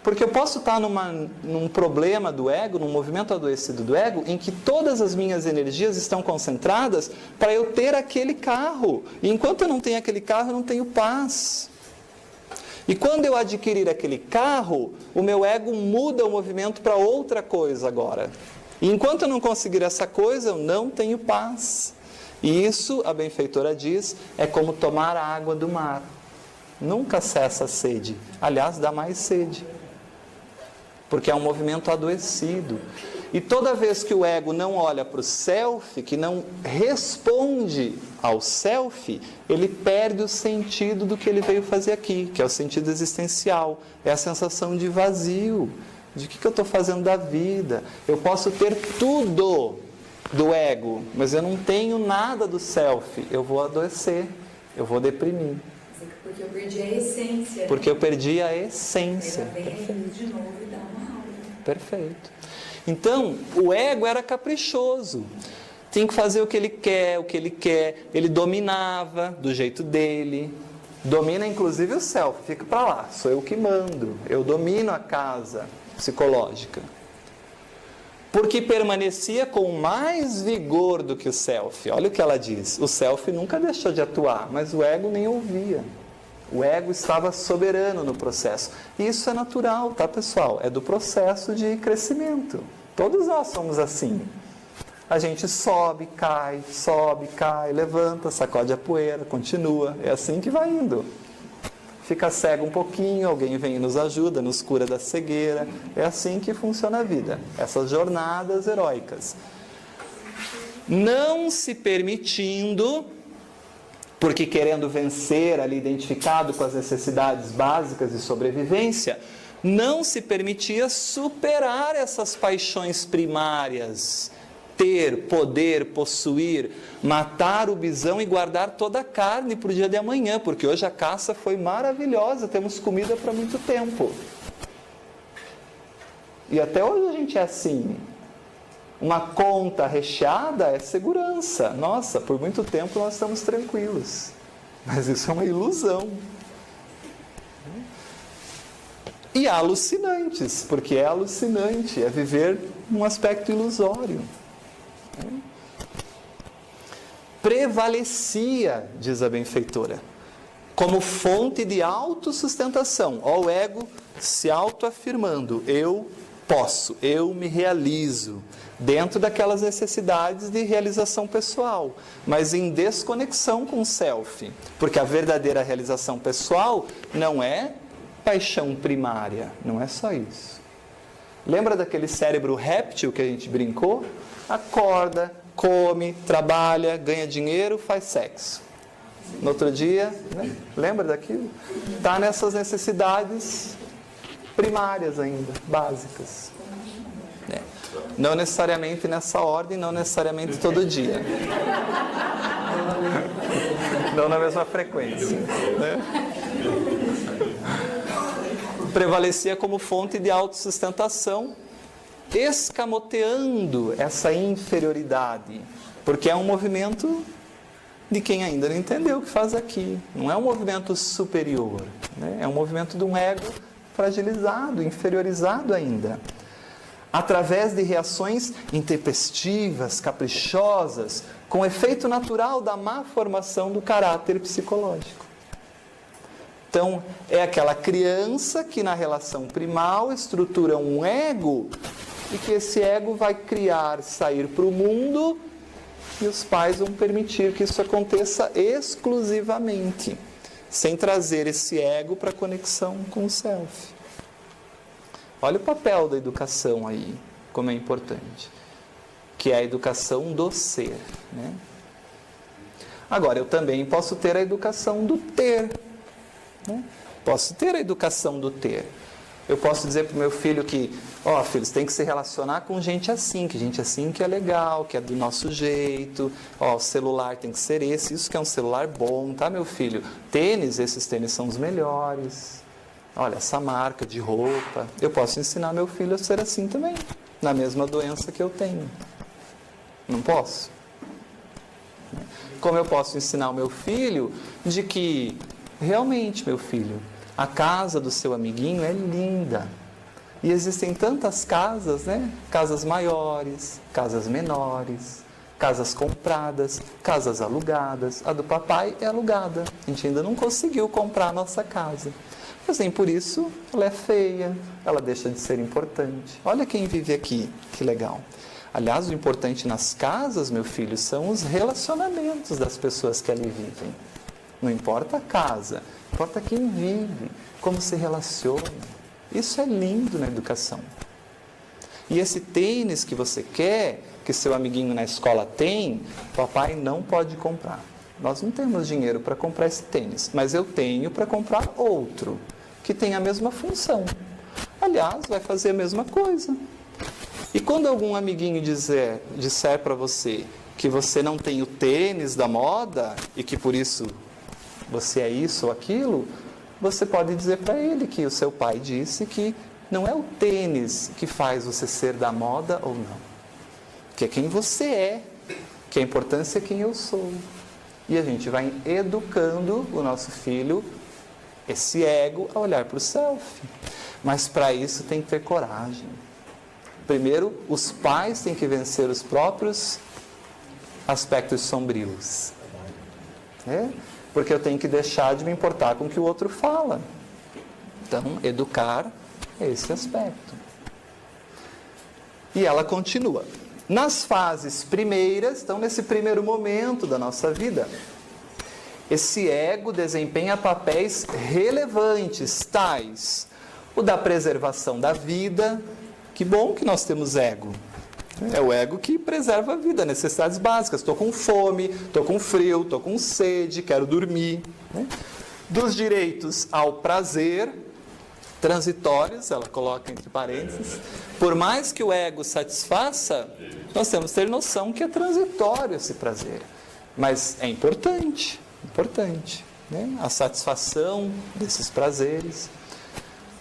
Porque eu posso estar num problema do ego, num movimento adoecido do ego, em que todas as minhas energias estão concentradas para eu ter aquele carro. E enquanto eu não tenho aquele carro, eu não tenho paz. E quando eu adquirir aquele carro, o meu ego muda o movimento para outra coisa agora. E enquanto eu não conseguir essa coisa, eu não tenho paz. E isso, a benfeitora diz, é como tomar a água do mar. Nunca cessa a sede. Aliás, dá mais sede. porque é um movimento adoecido. E toda vez que o ego não olha para o self, que não responde ao self, ele perde o sentido do que ele veio fazer aqui, que é o sentido existencial, é a sensação de vazio, de o que eu estou fazendo da vida. Eu posso ter tudo do ego, mas eu não tenho nada do self, eu vou adoecer, eu vou deprimir.
Porque eu perdi a essência.
Porque eu perdi a essência.
Ela vem aí de novo e dá uma aula.
Perfeito. Então, o ego era caprichoso. Tinha que fazer o que ele quer. Ele dominava do jeito dele. Domina inclusive o self. Fica para lá, sou eu que mando. Eu domino a casa psicológica. Porque permanecia com mais vigor do que o self. Olha o que ela diz. O self nunca deixou de atuar, mas o ego nem ouvia. O ego estava soberano no processo. E isso é natural, tá, pessoal? É do processo de crescimento. Todos nós somos assim. A gente sobe, cai, levanta, sacode a poeira, continua. É assim que vai indo. Fica cego um pouquinho, alguém vem e nos ajuda, nos cura da cegueira. É assim que funciona a vida. Essas jornadas heróicas. Não se permitindo, porque querendo vencer, ali identificado com as necessidades básicas de sobrevivência, não se permitia superar essas paixões primárias. Ter, poder, possuir, matar o bisão e guardar toda a carne para o dia de amanhã, porque hoje a caça foi maravilhosa, temos comida para muito tempo. E até hoje a gente é assim. Uma conta recheada é segurança. Nossa, por muito tempo nós estamos tranquilos. Mas isso é uma ilusão. E há alucinantes, porque é alucinante, é viver num aspecto ilusório. Prevalecia, diz a benfeitora, como fonte de autossustentação. Ó, o ego se autoafirmando, eu posso, eu me realizo, dentro daquelas necessidades de realização pessoal, mas em desconexão com o self, porque a verdadeira realização pessoal não é paixão primária, não é só isso. Lembra daquele cérebro réptil que a gente brincou? Acorda, come, trabalha, ganha dinheiro, faz sexo. No outro dia, né? Lembra daquilo? Está nessas necessidades primárias ainda, básicas. É. Não necessariamente nessa ordem, não necessariamente todo dia. Não na mesma frequência. Né? Prevalecia como fonte de autossustentação, escamoteando essa inferioridade, porque é um movimento de quem ainda não entendeu o que faz aqui. Não é um movimento superior, né? É um movimento de um ego fragilizado, inferiorizado ainda. Através de reações intempestivas, caprichosas, com efeito natural da má formação do caráter psicológico. Então, é aquela criança que na relação primal estrutura um ego e que esse ego vai criar, sair para o mundo e os pais vão permitir que isso aconteça exclusivamente, sem trazer esse ego para a conexão com o self. Olha o papel da educação aí, como é importante, que é a educação do ser, né? Agora, eu também posso ter a educação do ter, né? Posso ter a educação do ter. Eu posso dizer para o meu filho que, ó, filho, você tem que se relacionar com gente assim que é legal, que é do nosso jeito, ó, o celular tem que ser esse, isso que é um celular bom, tá, meu filho? Tênis, esses tênis são os melhores. Olha, essa marca de roupa. Eu posso ensinar meu filho a ser assim também, na mesma doença que eu tenho. Não posso? Como eu posso ensinar o meu filho de que, realmente, meu filho, a casa do seu amiguinho é linda. E existem tantas casas, né? Casas maiores, casas menores, casas compradas, casas alugadas. A do papai é alugada. A gente ainda não conseguiu comprar a nossa casa. Mas nem por isso ela é feia, ela deixa de ser importante. Olha quem vive aqui, que legal. Aliás, o importante nas casas, meu filho, são os relacionamentos das pessoas que ali vivem. Não importa a casa, importa quem vive, como se relaciona. Isso é lindo na educação. E esse tênis que você quer, que seu amiguinho na escola tem, papai não pode comprar. Nós não temos dinheiro para comprar esse tênis, mas eu tenho para comprar outro, que tem a mesma função. Aliás, vai fazer a mesma coisa. E quando algum amiguinho disser para você que você não tem o tênis da moda e que por isso você é isso ou aquilo, você pode dizer para ele que o seu pai disse que não é o tênis que faz você ser da moda ou não, que é quem você é, que a importância é quem eu sou. E a gente vai educando o nosso filho, esse ego, a olhar para o self. Mas para isso tem que ter coragem. Primeiro, os pais têm que vencer os próprios aspectos sombrios. Porque eu tenho que deixar de me importar com o que o outro fala. Então, educar esse aspecto. E ela continua. Nas fases primeiras, então nesse primeiro momento da nossa vida, esse ego desempenha papéis relevantes, tais o da preservação da vida. Que bom que nós temos ego. É o ego que preserva a vida, necessidades básicas. Estou com fome, estou com frio, estou com sede, quero dormir. Dos direitos ao prazer, transitórios, ela coloca entre parênteses. Por mais que o ego satisfaça, nós temos que ter noção que é transitório esse prazer. Mas é importante, a satisfação desses prazeres.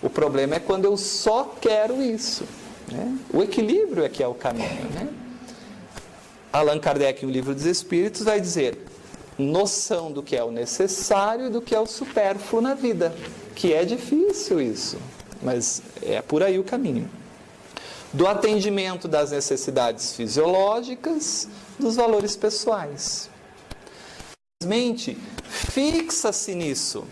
O problema é quando eu só quero isso. O equilíbrio é que é o caminho. Allan Kardec, em O Livro dos Espíritos, vai dizer noção do que é o necessário e do que é o supérfluo na vida, que é difícil isso, mas é por aí o caminho. Do atendimento das necessidades fisiológicas, dos valores pessoais. Simplesmente fixa-se nisso.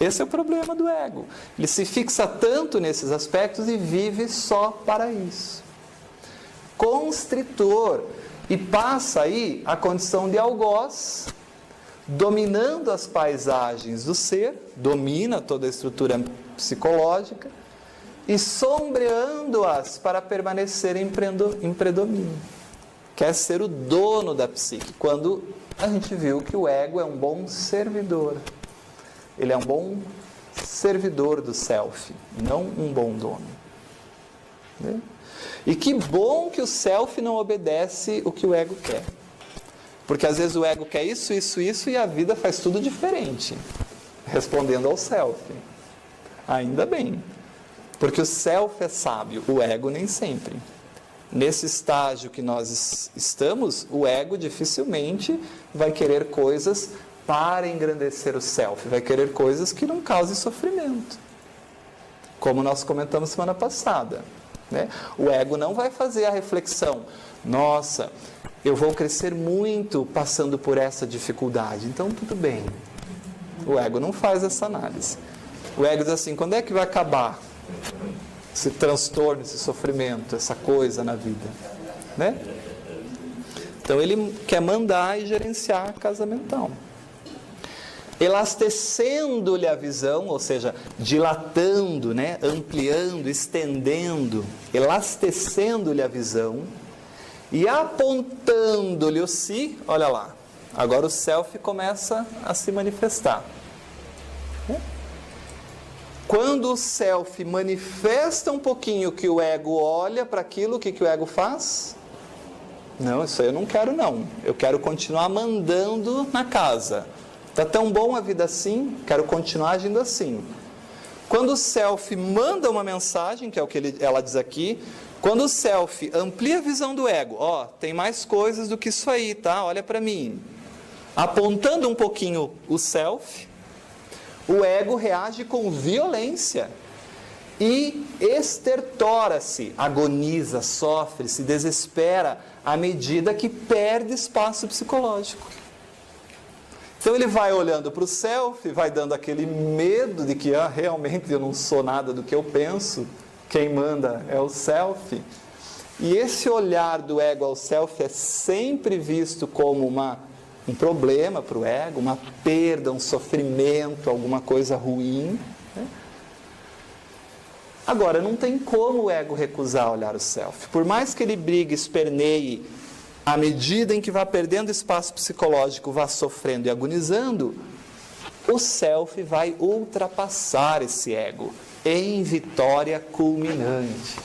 Esse é o problema do ego. Ele se fixa tanto nesses aspectos e vive só para isso. Constritor. E passa aí a condição de algoz, dominando as paisagens do ser, domina toda a estrutura psicológica e sombreando-as para permanecer em predomínio. Quer ser o dono da psique, quando a gente viu que o ego é um bom servidor. Ele é um bom servidor do self, não um bom dono. E que bom que o self não obedece o que o ego quer. Porque às vezes o ego quer isso e a vida faz tudo diferente, respondendo ao self. Ainda bem, porque o self é sábio, o ego nem sempre. Nesse estágio que nós estamos, o ego dificilmente vai querer coisas para engrandecer o self, vai querer coisas que não causem sofrimento. Como nós comentamos semana passada. O ego não vai fazer a reflexão, nossa, eu vou crescer muito passando por essa dificuldade, então tudo bem. O ego não faz essa análise. O ego diz assim, quando é que vai acabar esse transtorno, esse sofrimento, essa coisa na vida? Então ele quer mandar e gerenciar a casa mental. Elastecendo-lhe a visão, ou seja, dilatando, ampliando, estendendo, elastecendo-lhe a visão e apontando-lhe o si, olha lá, agora o self começa a se manifestar. Quando o self manifesta um pouquinho que o ego olha para aquilo, o que o ego faz? Não, isso aí eu não quero não, eu quero continuar mandando na casa. Está tão bom a vida assim, quero continuar agindo assim. Quando o self manda uma mensagem, que é o que ela diz aqui, quando o self amplia a visão do ego, tem mais coisas do que isso aí, tá? Olha para mim. Apontando um pouquinho o self, o ego reage com violência e estertora-se, agoniza, sofre, se desespera à medida que perde espaço psicológico. Então ele vai olhando para o self, vai dando aquele medo de que realmente eu não sou nada do que eu penso, quem manda é o self. E esse olhar do ego ao self é sempre visto como um problema para o ego, uma perda, um sofrimento, alguma coisa ruim. Agora, não tem como o ego recusar olhar o self. Por mais que ele brigue, esperneie, à medida em que vá perdendo espaço psicológico, vá sofrendo e agonizando, o self vai ultrapassar esse ego em vitória culminante.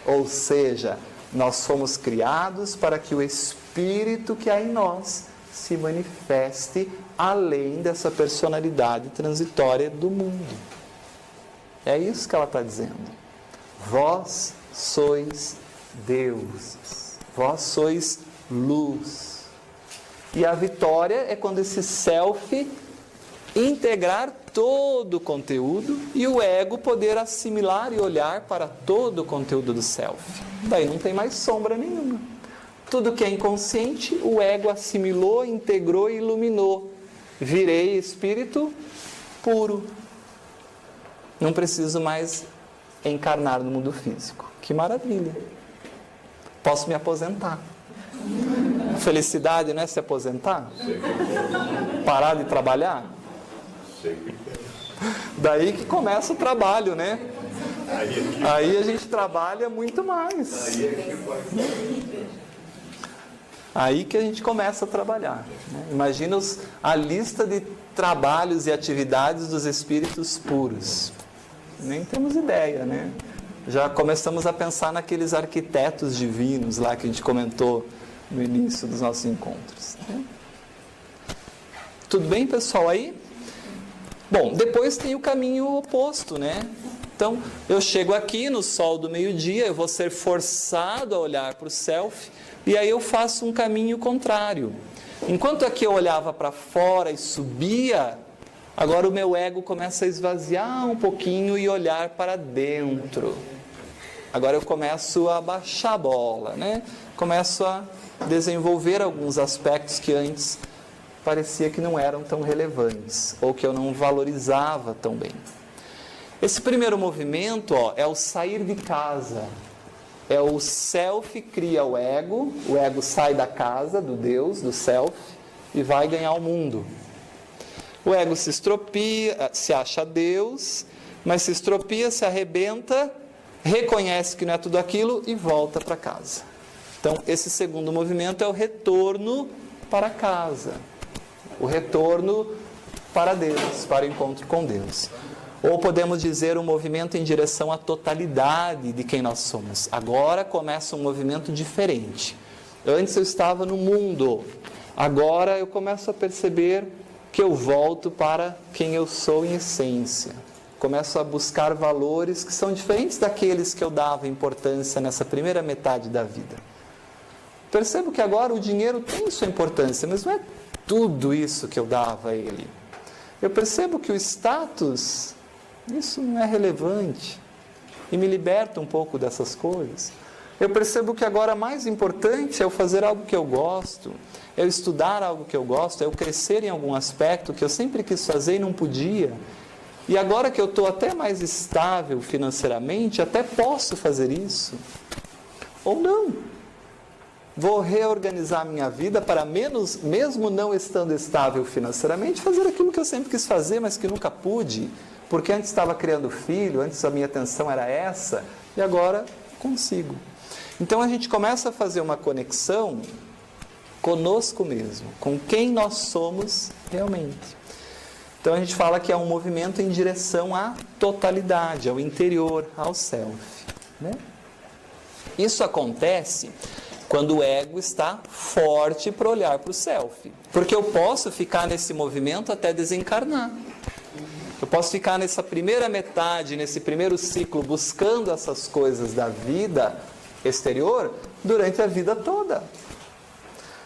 Ou seja, nós fomos criados para que o espírito que há em nós se manifeste além dessa personalidade transitória do mundo. É isso que ela está dizendo. Vós sois deuses. Vós sois luz. E a vitória é quando esse self integrar todo o conteúdo e o ego poder assimilar e olhar para todo o conteúdo do self. Daí não tem mais sombra nenhuma. Tudo que é inconsciente, o ego assimilou, integrou e iluminou. Virei espírito puro. Não preciso mais encarnar no mundo físico. Que maravilha! Posso me aposentar. Felicidade não é se aposentar? Parar de trabalhar? Daí que começa o trabalho, né? Aí a gente trabalha muito mais. Aí que a gente começa a trabalhar. Né? Imagina a lista de trabalhos e atividades dos espíritos puros. Nem temos ideia, né? Já começamos a pensar naqueles arquitetos divinos lá que a gente comentou no início dos nossos encontros. Né? Tudo bem, pessoal, aí? Bom, depois tem o caminho oposto, né? Então, eu chego aqui no sol do meio-dia, eu vou ser forçado a olhar para o self, e aí eu faço um caminho contrário. Enquanto aqui eu olhava para fora e subia, agora o meu ego começa a esvaziar um pouquinho e olhar para dentro. Agora eu começo a baixar a bola, né? Começo a desenvolver alguns aspectos que antes parecia que não eram tão relevantes, ou que eu não valorizava tão bem. Esse primeiro movimento, é o sair de casa. É o self cria o ego sai da casa, do Deus, do self, e vai ganhar o mundo. O ego se estropia, se acha Deus, mas se estropia, se arrebenta, reconhece que não é tudo aquilo e volta para casa. Então, esse segundo movimento é o retorno para casa. O retorno para Deus, para o encontro com Deus. Ou podemos dizer um movimento em direção à totalidade de quem nós somos. Agora começa um movimento diferente. Antes eu estava no mundo, agora eu começo a perceber que eu volto para quem eu sou em essência. Começo a buscar valores que são diferentes daqueles que eu dava importância nessa primeira metade da vida. Percebo que agora o dinheiro tem sua importância, mas não é tudo isso que eu dava a ele. Eu percebo que o status, isso não é relevante. E me liberta um pouco dessas coisas. Eu percebo que agora mais importante é eu fazer algo que eu gosto, é eu estudar algo que eu gosto, é eu crescer em algum aspecto que eu sempre quis fazer e não podia. E agora que eu estou até mais estável financeiramente, até posso fazer isso. Ou não. Vou reorganizar a minha vida para mesmo não estando estável financeiramente, fazer aquilo que eu sempre quis fazer, mas que nunca pude. Porque antes estava criando filho, antes a minha atenção era essa, e agora consigo. Então a gente começa a fazer uma conexão conosco mesmo, com quem nós somos realmente. Então a gente fala que é um movimento em direção à totalidade, ao interior, ao self. Né? Isso acontece quando o ego está forte para olhar para o self. Porque eu posso ficar nesse movimento até desencarnar. Eu posso ficar nessa primeira metade, nesse primeiro ciclo, buscando essas coisas da vida exterior durante a vida toda.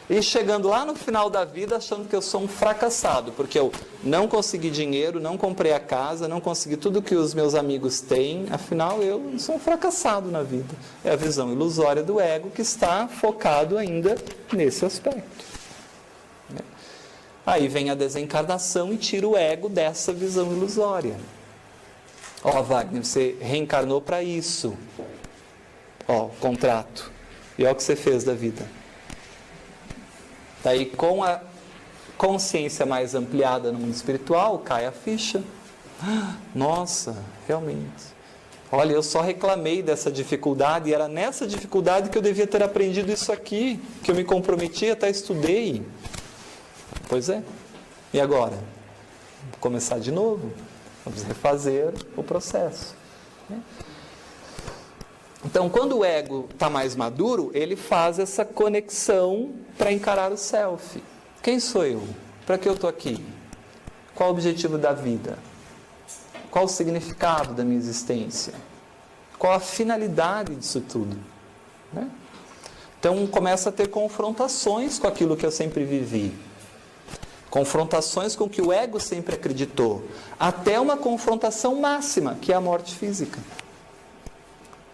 E chegando lá no final da vida achando que eu sou um fracassado, porque eu não consegui dinheiro, não comprei a casa, não consegui tudo que os meus amigos têm, afinal eu sou um fracassado na vida. É a visão ilusória do ego que está focado ainda nesse aspecto. Aí vem a desencarnação e tira o ego dessa visão ilusória. Wagner, você reencarnou para isso. Contrato. E olha o que você fez da vida. Daí, com a consciência mais ampliada no mundo espiritual, cai a ficha. Nossa, realmente. Olha, eu só reclamei dessa dificuldade, e era nessa dificuldade que eu devia ter aprendido isso aqui, que eu me comprometi, até estudei. Pois é. E agora? Vou começar de novo. Vamos refazer o processo. Então, quando o ego está mais maduro, ele faz essa conexão para encarar o self. Quem sou eu? Para que eu estou aqui? Qual o objetivo da vida? Qual o significado da minha existência? Qual a finalidade disso tudo? Né? Então, começa a ter confrontações com aquilo que eu sempre vivi. Confrontações com o que o ego sempre acreditou. Até uma confrontação máxima, que é a morte física.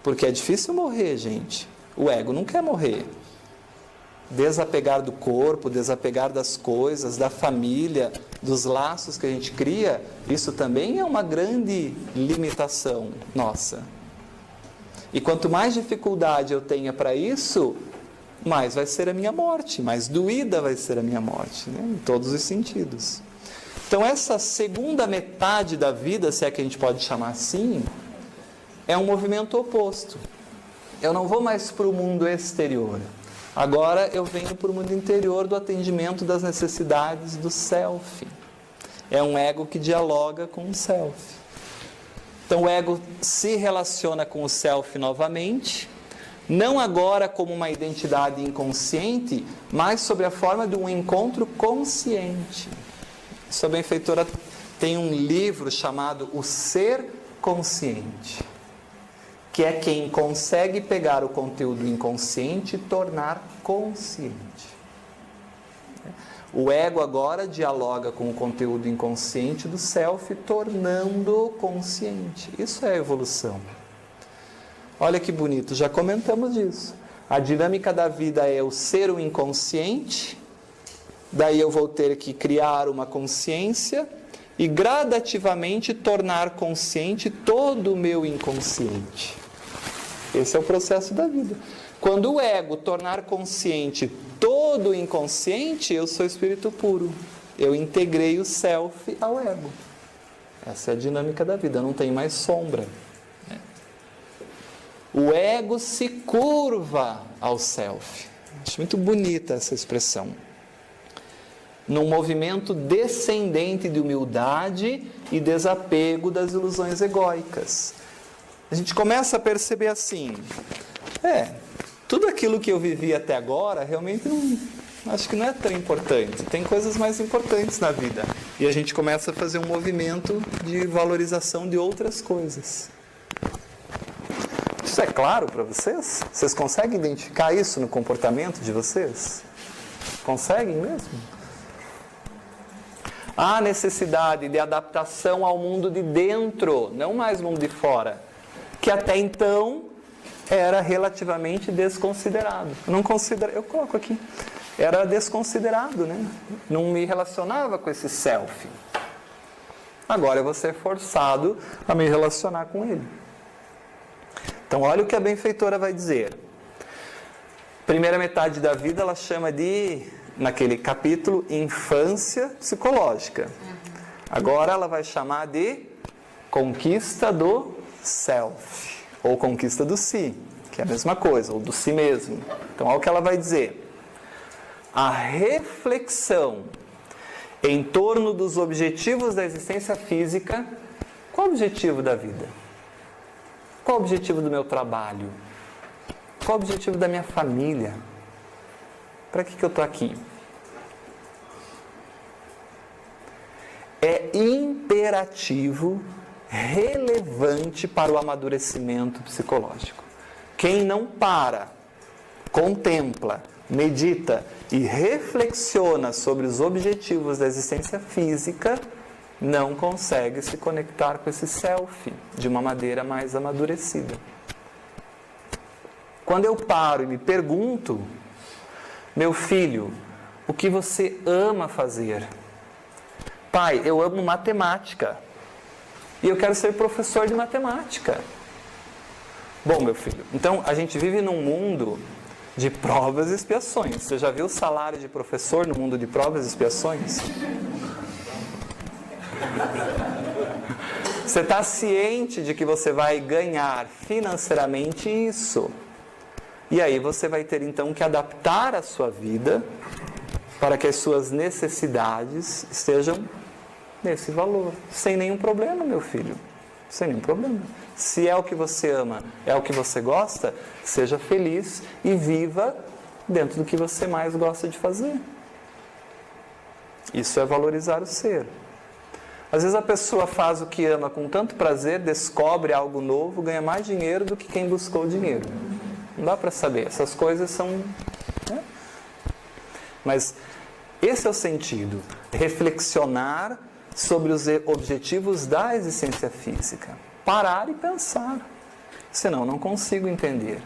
Porque é difícil morrer, gente. O ego não quer morrer. Desapegar do corpo, desapegar das coisas, da família, dos laços que a gente cria, isso também é uma grande limitação nossa. E quanto mais dificuldade eu tenha para isso, mais vai ser a minha morte, mais doída vai ser a minha morte, né? Em todos os sentidos. Então essa segunda metade da vida, se é que a gente pode chamar assim, é um movimento oposto. Eu não vou mais para o mundo exterior. Agora eu venho para o mundo interior do atendimento das necessidades do self. É um ego que dialoga com o self. Então o ego se relaciona com o self novamente, não agora como uma identidade inconsciente, mas sob a forma de um encontro consciente. Sua benfeitora tem um livro chamado O Ser Consciente, que é quem consegue pegar o conteúdo inconsciente e tornar consciente. O ego agora dialoga com o conteúdo inconsciente do self, tornando-o consciente. Isso é a evolução. Olha que bonito, já comentamos isso. A dinâmica da vida é o ser o inconsciente, daí eu vou ter que criar uma consciência e gradativamente tornar consciente todo o meu inconsciente. Esse é o processo da vida. Quando o ego tornar consciente todo o inconsciente, eu sou espírito puro. Eu integrei o self ao ego. Essa é a dinâmica da vida, não tem mais sombra. O ego se curva ao self. Acho muito bonita essa expressão. Num movimento descendente de humildade e desapego das ilusões egóicas. A gente começa a perceber assim, tudo aquilo que eu vivi até agora realmente acho que não é tão importante. Tem coisas mais importantes na vida. E a gente começa a fazer um movimento de valorização de outras coisas. Isso é claro para vocês? Vocês conseguem identificar isso no comportamento de vocês? Conseguem mesmo? Há necessidade de adaptação ao mundo de dentro, não mais o mundo de fora, que até então era relativamente desconsiderado. Eu coloco aqui, era desconsiderado, né? Não me relacionava com esse self. Agora eu vou ser forçado a me relacionar com ele. Então olha o que a benfeitora vai dizer. Primeira metade da vida ela chama de, naquele capítulo, infância psicológica. Agora ela vai chamar de conquista do self, ou conquista do si, que é a mesma coisa, ou do si mesmo. Então olha o que ela vai dizer. A reflexão em torno dos objetivos da existência física. Qual o objetivo da vida? Qual o objetivo do meu trabalho? Qual o objetivo da minha família? Para que eu estou aqui? É imperativo, relevante para o amadurecimento psicológico. Quem não para, contempla, medita e reflexiona sobre os objetivos da existência física, não consegue se conectar com esse self de uma maneira mais amadurecida. Quando eu paro e me pergunto, meu filho, o que você ama fazer? Pai, eu amo matemática. E eu quero ser professor de matemática. Bom, meu filho, então a gente vive num mundo de provas e expiações. Você já viu o salário de professor no mundo de provas e expiações? Você está ciente de que você vai ganhar financeiramente isso. E aí você vai ter então que adaptar a sua vida para que as suas necessidades estejam nesse valor. Sem nenhum problema, meu filho. Sem nenhum problema. Se é o que você ama, é o que você gosta, seja feliz e viva dentro do que você mais gosta de fazer. Isso é valorizar o ser. Às vezes a pessoa faz o que ama com tanto prazer, descobre algo novo, ganha mais dinheiro do que quem buscou o dinheiro. Não dá para saber. Essas coisas são... né? Mas esse é o sentido. Reflexionar sobre os objetivos da existência física. Parar e pensar. Senão não consigo entender.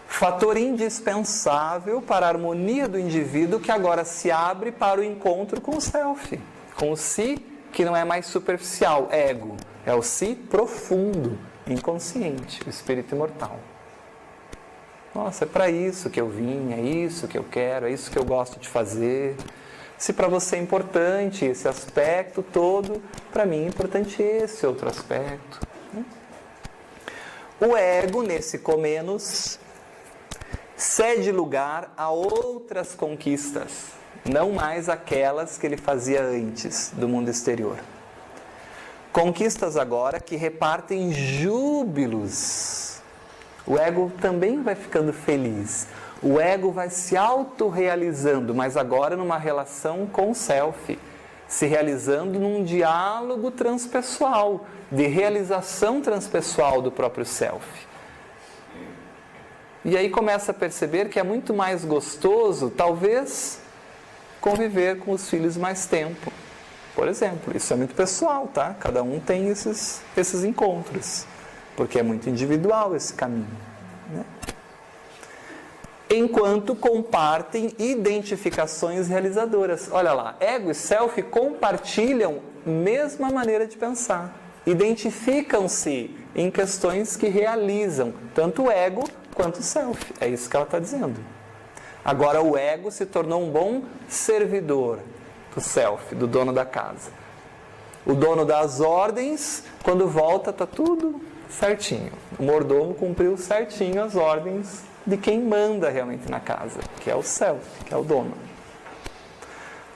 Fator indispensável para a harmonia do indivíduo que agora se abre para o encontro com o self. Com o si, que não é mais superficial, ego. É o si profundo, inconsciente, o espírito imortal. Nossa, é para isso que eu vim, é isso que eu quero, é isso que eu gosto de fazer. Se para você é importante esse aspecto todo, para mim é importante esse outro aspecto. O ego, nesse comenos, cede lugar a outras conquistas, não mais aquelas que ele fazia antes do mundo exterior. Conquistas agora que repartem júbilos. O ego também vai ficando feliz. O ego vai se autorrealizando, mas agora numa relação com o self, se realizando num diálogo transpessoal, de realização transpessoal do próprio self. E aí começa a perceber que é muito mais gostoso, talvez, conviver com os filhos mais tempo. Por exemplo, isso é muito pessoal, tá? Cada um tem esses encontros, porque é muito individual esse caminho, né? Enquanto compartem identificações realizadoras. Olha lá, ego e self compartilham a mesma maneira de pensar. Identificam-se em questões que realizam tanto o ego quanto o self. É isso que ela está dizendo. Agora o ego se tornou um bom servidor do self, do dono da casa. O dono das ordens, quando volta, está tudo certinho. O mordomo cumpriu certinho as ordens de quem manda realmente na casa, que é o self, que é o dono.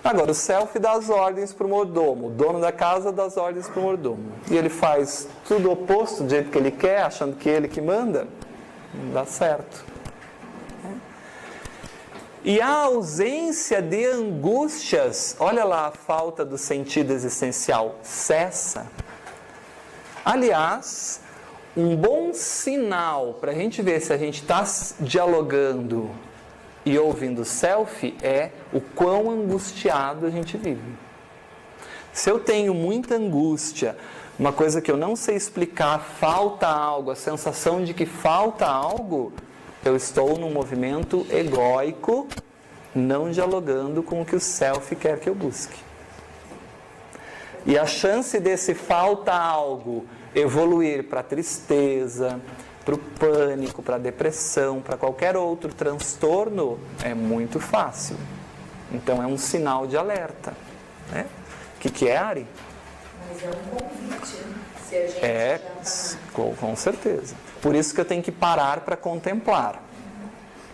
Agora, o self dá as ordens para o mordomo, o dono da casa dá as ordens para o mordomo. E ele faz tudo oposto do jeito que ele quer, achando que ele que manda, não dá certo. E a ausência de angústias, olha lá a falta do sentido existencial, cessa. Aliás, um bom sinal para a gente ver se a gente está dialogando e ouvindo o self é o quão angustiado a gente vive. Se eu tenho muita angústia, uma coisa que eu não sei explicar, falta algo, a sensação de que falta algo, eu estou num movimento egóico, não dialogando com o que o self quer que eu busque. E a chance desse falta algo evoluir para a tristeza, para o pânico, para a depressão, para qualquer outro transtorno, é muito fácil. Então é um sinal de alerta. Né? O que é, Ari?
Mas é um convite, né? Se a gente já
com certeza. Por isso que eu tenho que parar para contemplar.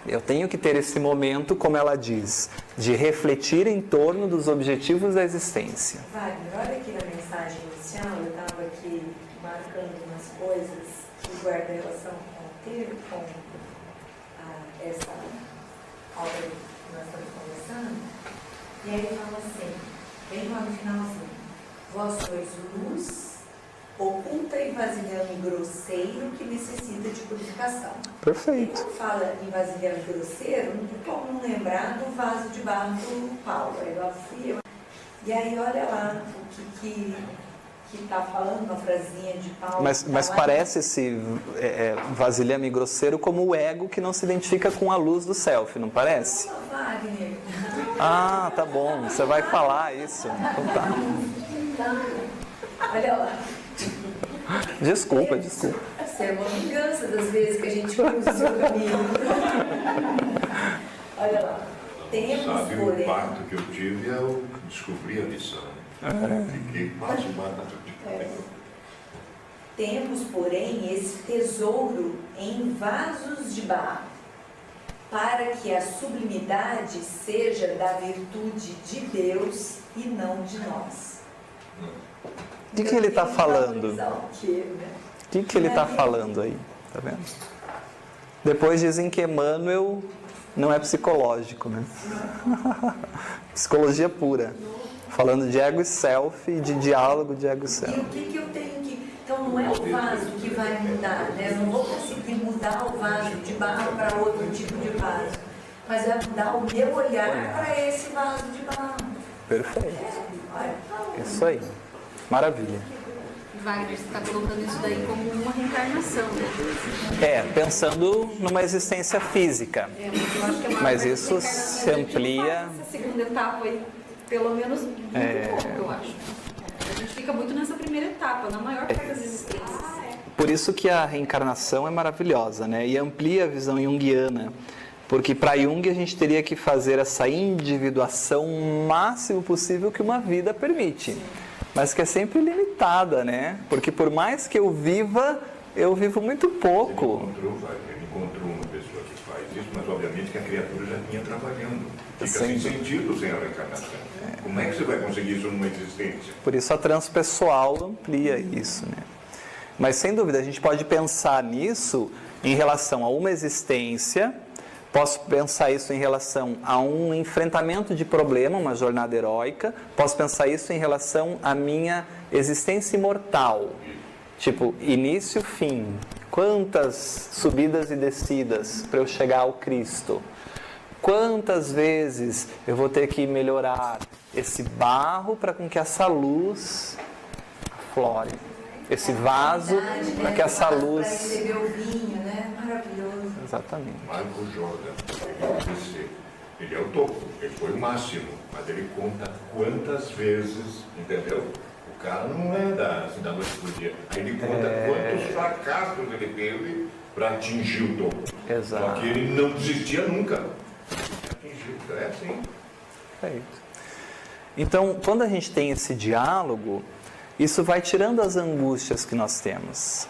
Eu tenho que ter esse momento, como ela diz, de refletir em torno dos objetivos da existência.
Wagner, olha aqui na mensagem inicial, eu estava aqui marcando umas coisas que guardam relação com essa obra que nós estamos conversando. E aí ele fala assim, bem lá no finalzinho, vós sois luz, oculta e vasilhame grosseiro que necessita de purificação.
Perfeito.
Quando fala em vasilhame grosseiro, não tem como não lembrar do vaso de barro do Paulo, é igual frio. E aí olha lá o que está falando, uma frasinha de Paulo.
Mas parece esse vasilhame grosseiro como o ego que não se identifica com a luz do self, não parece?
Não, Wagner.
Ah, tá bom, você vai falar isso. Então tá.
Olha lá.
Desculpa.
Isso é uma vingança das vezes que a gente cruza o seu caminho. Olha lá. Temos,
sabe,
porém...
o parto que eu tive, eu descobri a lição. Fiquei quase matado.
Temos, porém, esse tesouro em vasos de barro, para que a sublimidade seja da virtude de Deus e não de nós.
O que ele está falando?
O
que ele está falando aí? Tá vendo? Depois dizem que Emmanuel não é psicológico, né? Psicologia pura. Falando de ego e self e de diálogo de ego e self.
E o que eu tenho que... Então não é o vaso que vai mudar, né? Eu não vou conseguir mudar o vaso de barro para outro tipo de vaso. Mas vai mudar o meu olhar para esse vaso de barro.
Perfeito. Isso aí. Maravilha.
Wagner, você está colocando isso daí como uma reencarnação, né?
Pensando numa existência física.
Eu acho que é uma
Mas isso se amplia.
Essa segunda etapa aí, pelo menos muito pouco, eu acho. A gente fica muito nessa primeira etapa, na maior parte das existências.
Por isso que a reencarnação é maravilhosa, né? E amplia a visão junguiana. Porque para Jung a gente teria que fazer essa individuação o máximo possível que uma vida permite. Mas que é sempre limitada, né? Porque por mais que eu vivo muito pouco.
Ele encontrou uma pessoa que faz isso, mas obviamente que a criatura já vinha trabalhando. Fica sem sentido sem a reencarnação. Como é que você vai conseguir isso numa existência?
Por isso a transpessoal amplia isso, né? Mas sem dúvida a gente pode pensar nisso em relação a uma existência. Posso pensar isso em relação a um enfrentamento de problema, uma jornada heróica. Posso pensar isso em relação à minha existência imortal. Tipo, início, fim. Quantas subidas e descidas para eu chegar ao Cristo? Quantas vezes eu vou ter que melhorar esse barro para com que essa luz aflore? Esse vaso para que essa luz...
Para receber o vinho, né? Maravilhoso.
Exatamente.
Michael Jordan, ele é o topo, ele foi o máximo, mas ele conta quantas vezes, entendeu? O cara não é da noite pro dia. Aí ele conta quantos fracassos ele teve para atingir o topo.
Exato.
Só que ele não desistia nunca. Atingiu, é assim.
Perfeito. Então, quando a gente tem esse diálogo, isso vai tirando as angústias que nós temos.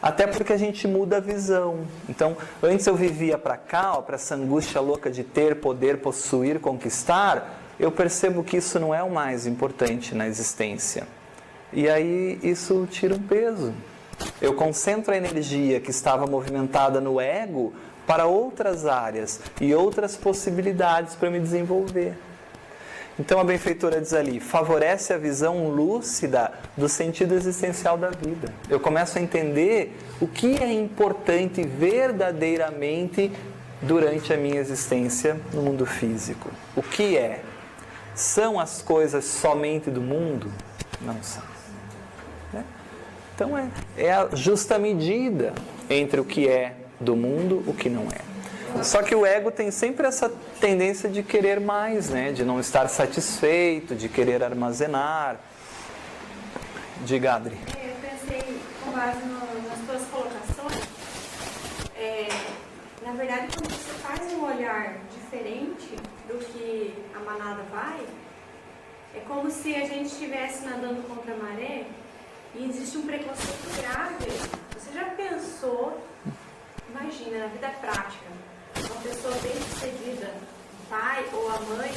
Até porque a gente muda a visão. Então, antes eu vivia para cá, para essa angústia louca de ter, poder, possuir, conquistar, eu percebo que isso não é o mais importante na existência. E aí isso tira um peso. Eu concentro a energia que estava movimentada no ego para outras áreas e outras possibilidades para me desenvolver. Então a benfeitora diz ali, favorece a visão lúcida do sentido existencial da vida. Eu começo a entender o que é importante verdadeiramente durante a minha existência no mundo físico. O que é? São as coisas somente do mundo? Não são. Né? Então é a justa medida entre o que é do mundo e o que não é. Só que o ego tem sempre essa tendência de querer mais, né? De não estar satisfeito, de querer armazenar. Diga, Adri.
Eu pensei, com base nas tuas colocações, na verdade, quando você faz um olhar diferente do que a manada vai, é como se a gente estivesse nadando contra a maré e existe um preconceito grave. Você já pensou, imagina, na vida prática, uma pessoa bem-sucedida, o pai ou a mãe,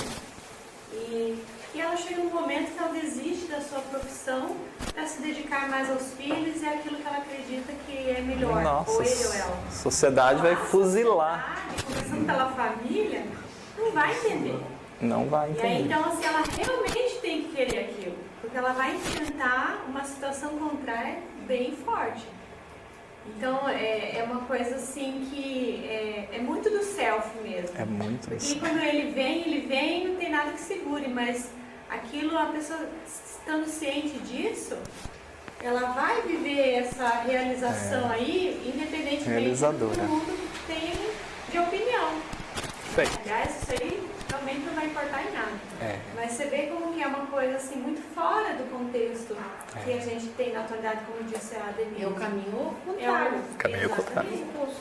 e ela chega num momento que ela desiste da sua profissão para se dedicar mais aos filhos e àquilo que ela acredita que é melhor,
Nossa,
ou ele ou ela.
A sociedade vai fuzilar.
A sociedade, começando pela família, não vai entender.
Não vai
E aí,
entender.
então, assim, ela realmente tem que querer aquilo, porque ela vai enfrentar uma situação contrária bem forte. Então, é uma coisa assim que é muito do self mesmo.
É muito
Porque
isso.
quando ele vem e não tem nada que segure, mas aquilo, a pessoa estando ciente disso, ela vai viver essa realização aí, independentemente
Realizadora.
do que o mundo tem de opinião.
Perfeito.
Aliás, isso aí realmente não vai importar em nada.
É.
Mas você vê como que é uma coisa assim muito fora do contexto que a gente tem na atualidade, como disse a Denise.
É o caminho contrário.
Caminho contrário.
Exatamente.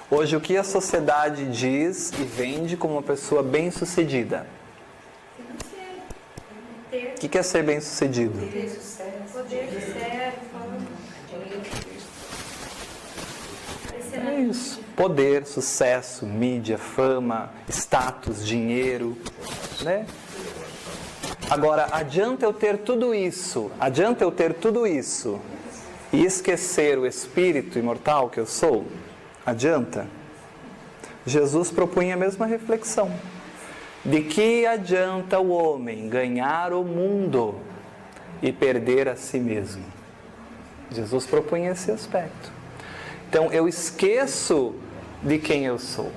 Hoje, o que a sociedade diz e vende como uma pessoa bem-sucedida?
Financeiro. Ter
O que é ser bem-sucedido?
Ter sucesso.
poder de cérebro, falando.
isso. Poder, sucesso, mídia, fama, status, dinheiro, né? Agora, adianta eu ter tudo isso e esquecer o espírito imortal que eu sou? Adianta? Jesus propunha a mesma reflexão. De que adianta o homem ganhar o mundo e perder a si mesmo? Jesus propunha esse aspecto. Então, eu esqueço de quem eu sou.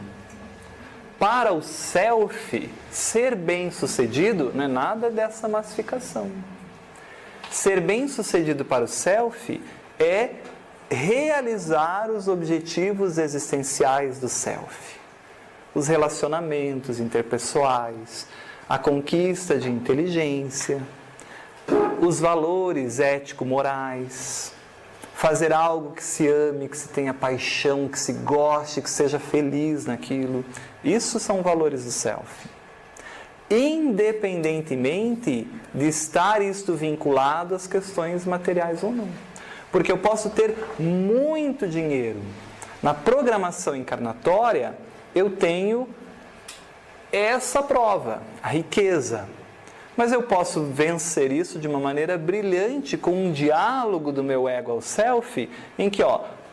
Para o self, ser bem-sucedido não é nada dessa massificação. Ser bem-sucedido para o self é realizar os objetivos existenciais do self. Os relacionamentos interpessoais, a conquista de inteligência, os valores ético-morais, fazer algo que se ame, que se tenha paixão, que se goste, que seja feliz naquilo. Isso são valores do self. Independentemente de estar isto vinculado às questões materiais ou não. Porque eu posso ter muito dinheiro. Na programação encarnatória, eu tenho essa prova, a riqueza. Mas eu posso vencer isso de uma maneira brilhante, com um diálogo do meu ego ao self, em que,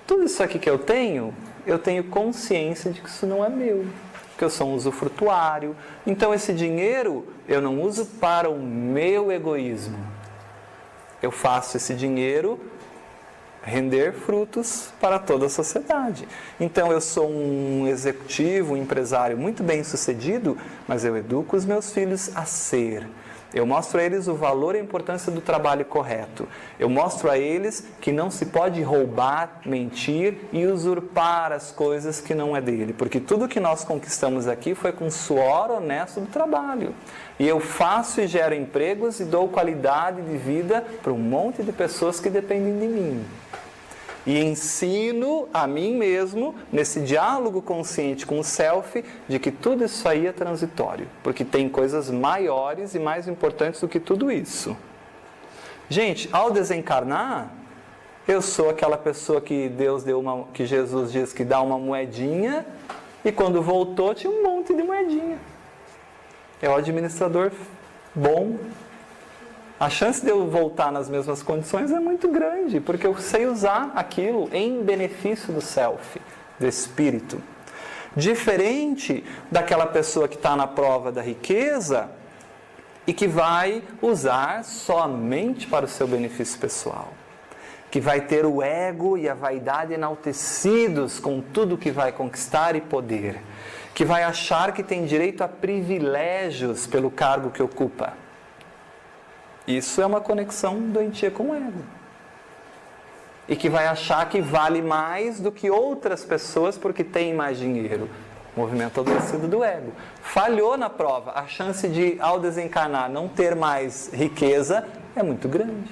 tudo isso aqui que eu tenho consciência de que isso não é meu, que eu sou um usufrutuário. Então esse dinheiro eu não uso para o meu egoísmo. Eu faço esse dinheiro render frutos para toda a sociedade. Então eu sou um executivo, um empresário muito bem sucedido, mas eu educo os meus filhos a ser. Eu mostro a eles o valor e a importância do trabalho correto. Eu mostro a eles que não se pode roubar, mentir e usurpar as coisas que não é dele. Porque tudo que nós conquistamos aqui foi com suor honesto do trabalho. E eu faço e gero empregos e dou qualidade de vida para um monte de pessoas que dependem de mim. E ensino a mim mesmo, nesse diálogo consciente com o self, de que tudo isso aí é transitório. Porque tem coisas maiores e mais importantes do que tudo isso. Gente, ao desencarnar, eu sou aquela pessoa que que Jesus diz que dá uma moedinha, e quando voltou tinha um monte de moedinha. É o administrador bom. A chance de eu voltar nas mesmas condições é muito grande, porque eu sei usar aquilo em benefício do self, do espírito. Diferente daquela pessoa que está na prova da riqueza e que vai usar somente para o seu benefício pessoal. Que vai ter o ego e a vaidade enaltecidos com tudo que vai conquistar e poder. Que vai achar que tem direito a privilégios pelo cargo que ocupa. Isso é uma conexão doentia com o ego. E que vai achar que vale mais do que outras pessoas porque tem mais dinheiro. Movimento adoecido do ego. Falhou na prova. A chance de, ao desencarnar, não ter mais riqueza é muito grande.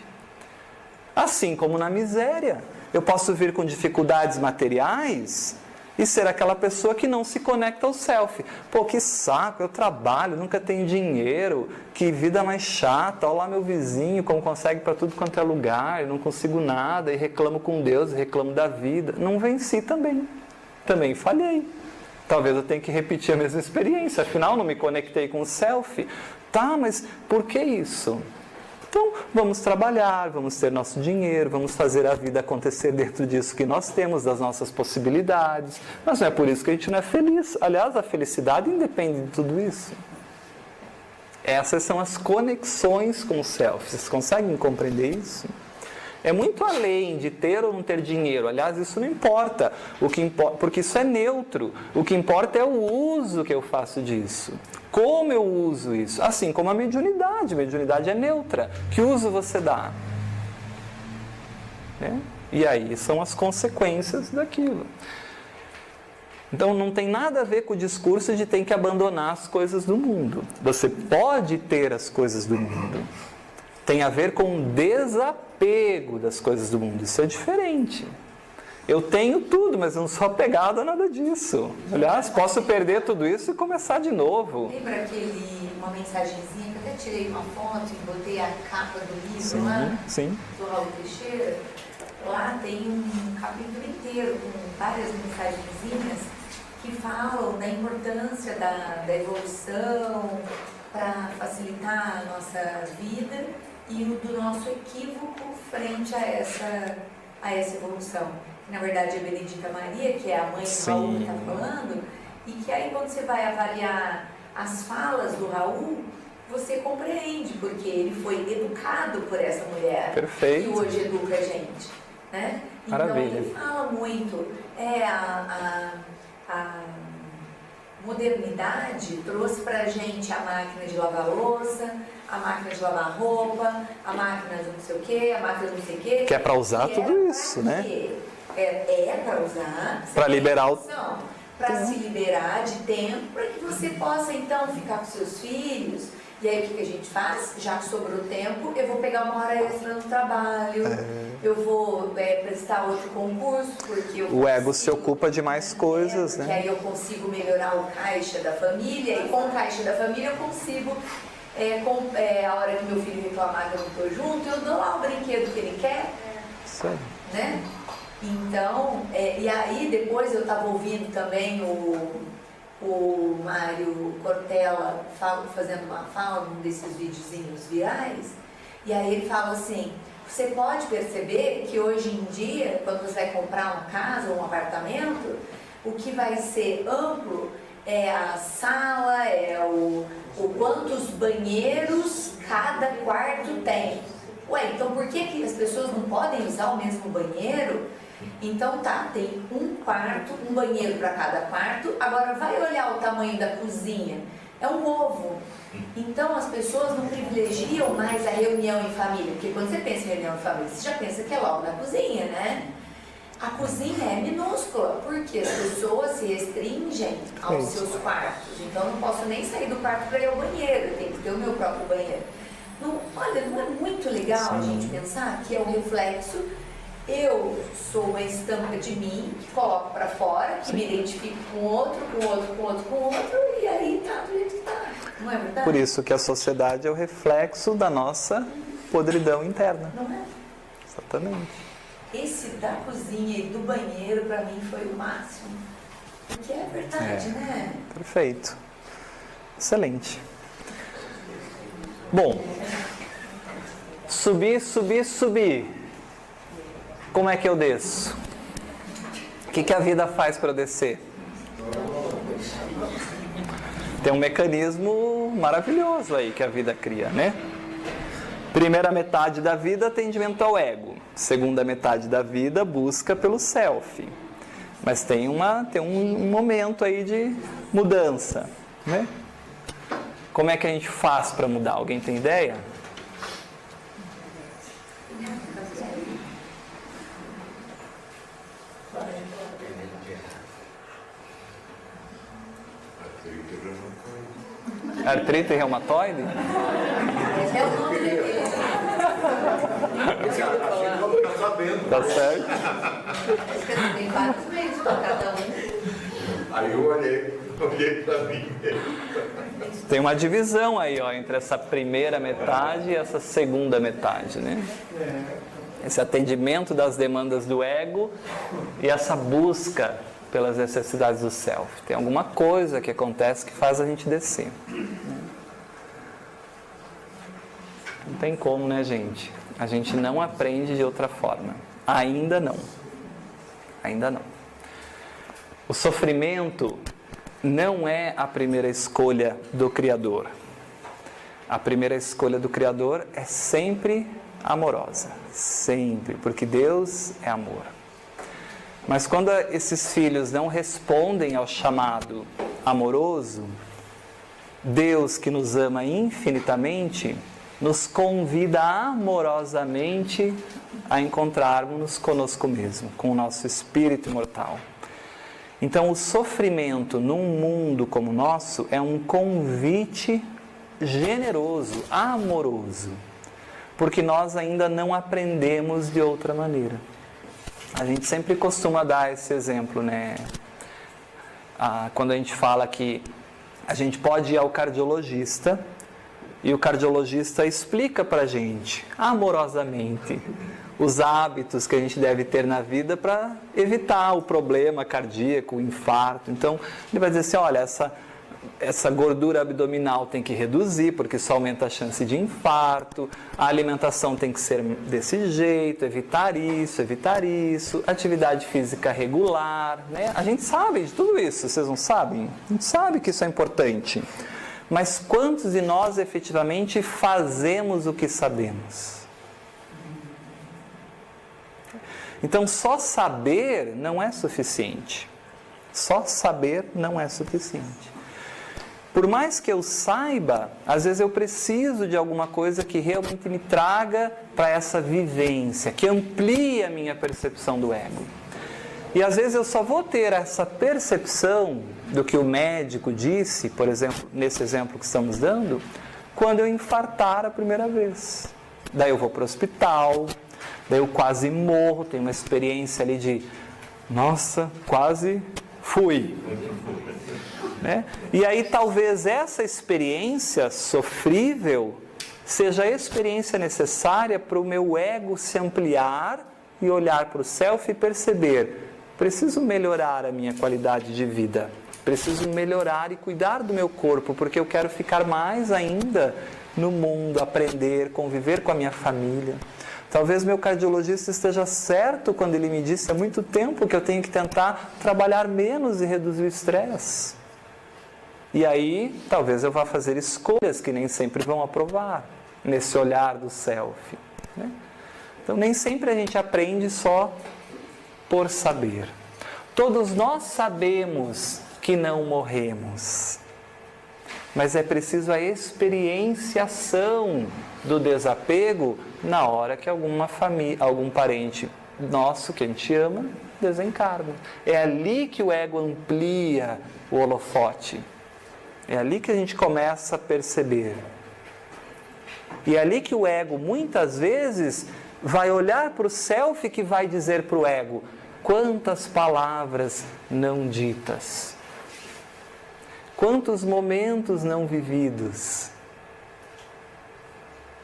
Assim como na miséria. Eu posso vir com dificuldades materiais e ser aquela pessoa que não se conecta ao self. Pô, que saco, eu trabalho, nunca tenho dinheiro, que vida mais chata, olha lá meu vizinho, como consegue para tudo quanto é lugar, eu não consigo nada, e reclamo com Deus, e reclamo da vida. Não venci também. Também falhei. Talvez eu tenha que repetir a mesma experiência, afinal não me conectei com o self. Tá, mas por que isso? Então, vamos trabalhar, vamos ter nosso dinheiro, vamos fazer a vida acontecer dentro disso que nós temos, das nossas possibilidades. Mas não é por isso que a gente não é feliz. Aliás, a felicidade independe de tudo isso. Essas são as conexões com o self. Vocês conseguem compreender isso? É muito além de ter ou não ter dinheiro. Aliás, isso não importa. Porque isso é neutro. O que importa é o uso que eu faço disso. Como eu uso isso? Assim como a mediunidade. A mediunidade é neutra. Que uso você dá? E aí são as consequências daquilo. Então não tem nada a ver com o discurso de tem que abandonar as coisas do mundo. Você pode ter as coisas do mundo. Tem a ver com o desapego das coisas do mundo. Isso é diferente. Eu tenho tudo, mas eu não sou apegado a nada disso. Aliás, posso perder tudo isso e começar de novo.
Lembra uma mensagenzinha que eu até tirei uma foto e botei a capa do livro lá?
Sim.
Do Raul Teixeira? lá tem um capítulo inteiro com várias mensagenzinhas que falam da importância da evolução para facilitar a nossa vida e do nosso equívoco frente a essa evolução. Na verdade, é Benedita Maria, que é a mãe do Raul que está falando, e que aí quando você vai avaliar as falas do Raul, você compreende, porque ele foi educado por essa mulher.
Perfeito.
Que hoje educa a gente. Né?
Maravilha.
Então ele fala muito, a modernidade trouxe pra gente a máquina de lavar louça, a máquina de lavar roupa, a máquina de não sei o quê, a máquina de não sei o quê.
Que é para usar tudo isso, né?
É para usar.
Para liberar o...
Para se liberar de tempo, para que você possa então ficar com seus filhos. E aí o que a gente faz? Já que sobrou tempo, eu vou pegar uma hora extra no trabalho, eu vou prestar outro concurso, porque
o ego se ocupa de mais coisas, né?
Que aí eu consigo melhorar o caixa da família, e com o caixa da família eu consigo, a hora que meu filho reclamar que eu não estou junto, eu dou lá o brinquedo que ele quer.
Isso aí.
Né? Então, e aí depois eu estava ouvindo também o Mário Cortella fazendo uma fala num desses videozinhos virais, e aí ele fala assim, você pode perceber que hoje em dia, quando você vai comprar uma casa ou um apartamento, o que vai ser amplo é a sala, o quantos banheiros cada quarto tem. Ué, então por que as pessoas não podem usar o mesmo banheiro? Então tá, tem um quarto, um banheiro para cada quarto. Agora vai olhar o tamanho da cozinha, é um ovo. Então as pessoas não privilegiam mais a reunião em família, porque quando você pensa em reunião em família, você já pensa que é logo na cozinha, né? A cozinha é minúscula, porque as pessoas se restringem aos seus quartos. Então eu não posso nem sair do quarto para ir ao banheiro, eu tenho que ter o meu próprio banheiro. Não, olha, não é muito legal a gente pensar que é um reflexo. Eu sou uma estampa de mim, que coloco para fora, que me identifico com outro, e aí tá do jeito que tá. Não é verdade?
Por isso que a sociedade é o reflexo da nossa podridão interna.
Não é?
Exatamente.
Esse da cozinha e do banheiro, para mim, foi o máximo. Porque é verdade, né?
Perfeito. Excelente. Bom, subir. Como é que eu desço? O que a vida faz para eu descer? Tem um mecanismo maravilhoso aí que a vida cria, né? Primeira metade da vida, atendimento ao ego. Segunda metade da vida, busca pelo self. Mas tem um momento aí de mudança, né? Como é que a gente faz para mudar? Alguém tem ideia? Artrite reumatoide?
É o nome dele.
Tá certo?
Tem vários meios para cada um.
Aí eu olhei para mim.
Tem uma divisão aí, ó, entre essa primeira metade e essa segunda metade, né? Esse atendimento das demandas do ego e essa busca pelas necessidades do self. Tem alguma coisa que acontece que faz a gente descer. Não tem como, né, gente? A gente não aprende de outra forma. Ainda não. Ainda não. O sofrimento não é a primeira escolha do Criador. A primeira escolha do Criador é sempre amorosa. Sempre. Porque Deus é amor. Mas quando esses filhos não respondem ao chamado amoroso, Deus, que nos ama infinitamente, nos convida amorosamente a encontrarmos conosco mesmo, com o nosso espírito imortal. Então, o sofrimento num mundo como o nosso é um convite generoso, amoroso, porque nós ainda não aprendemos de outra maneira. A gente sempre costuma dar esse exemplo, né? Quando a gente fala que a gente pode ir ao cardiologista e o cardiologista explica pra gente, amorosamente, os hábitos que a gente deve ter na vida para evitar o problema cardíaco, o infarto. Então, ele vai dizer assim, olha, essa gordura abdominal tem que reduzir, porque isso aumenta a chance de infarto, a alimentação tem que ser desse jeito, evitar isso, atividade física regular, né? A gente sabe de tudo isso, vocês não sabem? A gente sabe que isso é importante. Mas quantos de nós efetivamente fazemos o que sabemos? Então, só saber não é suficiente. Só saber não é suficiente. Por mais que eu saiba, às vezes eu preciso de alguma coisa que realmente me traga para essa vivência, que amplie a minha percepção do ego. E às vezes eu só vou ter essa percepção do que o médico disse, por exemplo, nesse exemplo que estamos dando, quando eu infartar a primeira vez. Daí eu vou para o hospital, daí eu quase morro, tenho uma experiência ali de, nossa, quase fui. Né? E aí talvez essa experiência sofrível seja a experiência necessária para o meu ego se ampliar e olhar para o self e perceber, preciso melhorar a minha qualidade de vida, preciso melhorar e cuidar do meu corpo, porque eu quero ficar mais ainda no mundo, aprender, conviver com a minha família. Talvez meu cardiologista esteja certo quando ele me disse há muito tempo que eu tenho que tentar trabalhar menos e reduzir o estresse. E aí, talvez eu vá fazer escolhas que nem sempre vão aprovar, nesse olhar do self. Né? Então, nem sempre a gente aprende só por saber. Todos nós sabemos que não morremos, mas é preciso a experienciação do desapego na hora que alguma família, algum parente nosso que a gente ama desencarna. É ali que o ego amplia o holofote. É ali que a gente começa a perceber. E é ali que o ego, muitas vezes, vai olhar para o self que vai dizer para o ego, quantas palavras não ditas. Quantos momentos não vividos.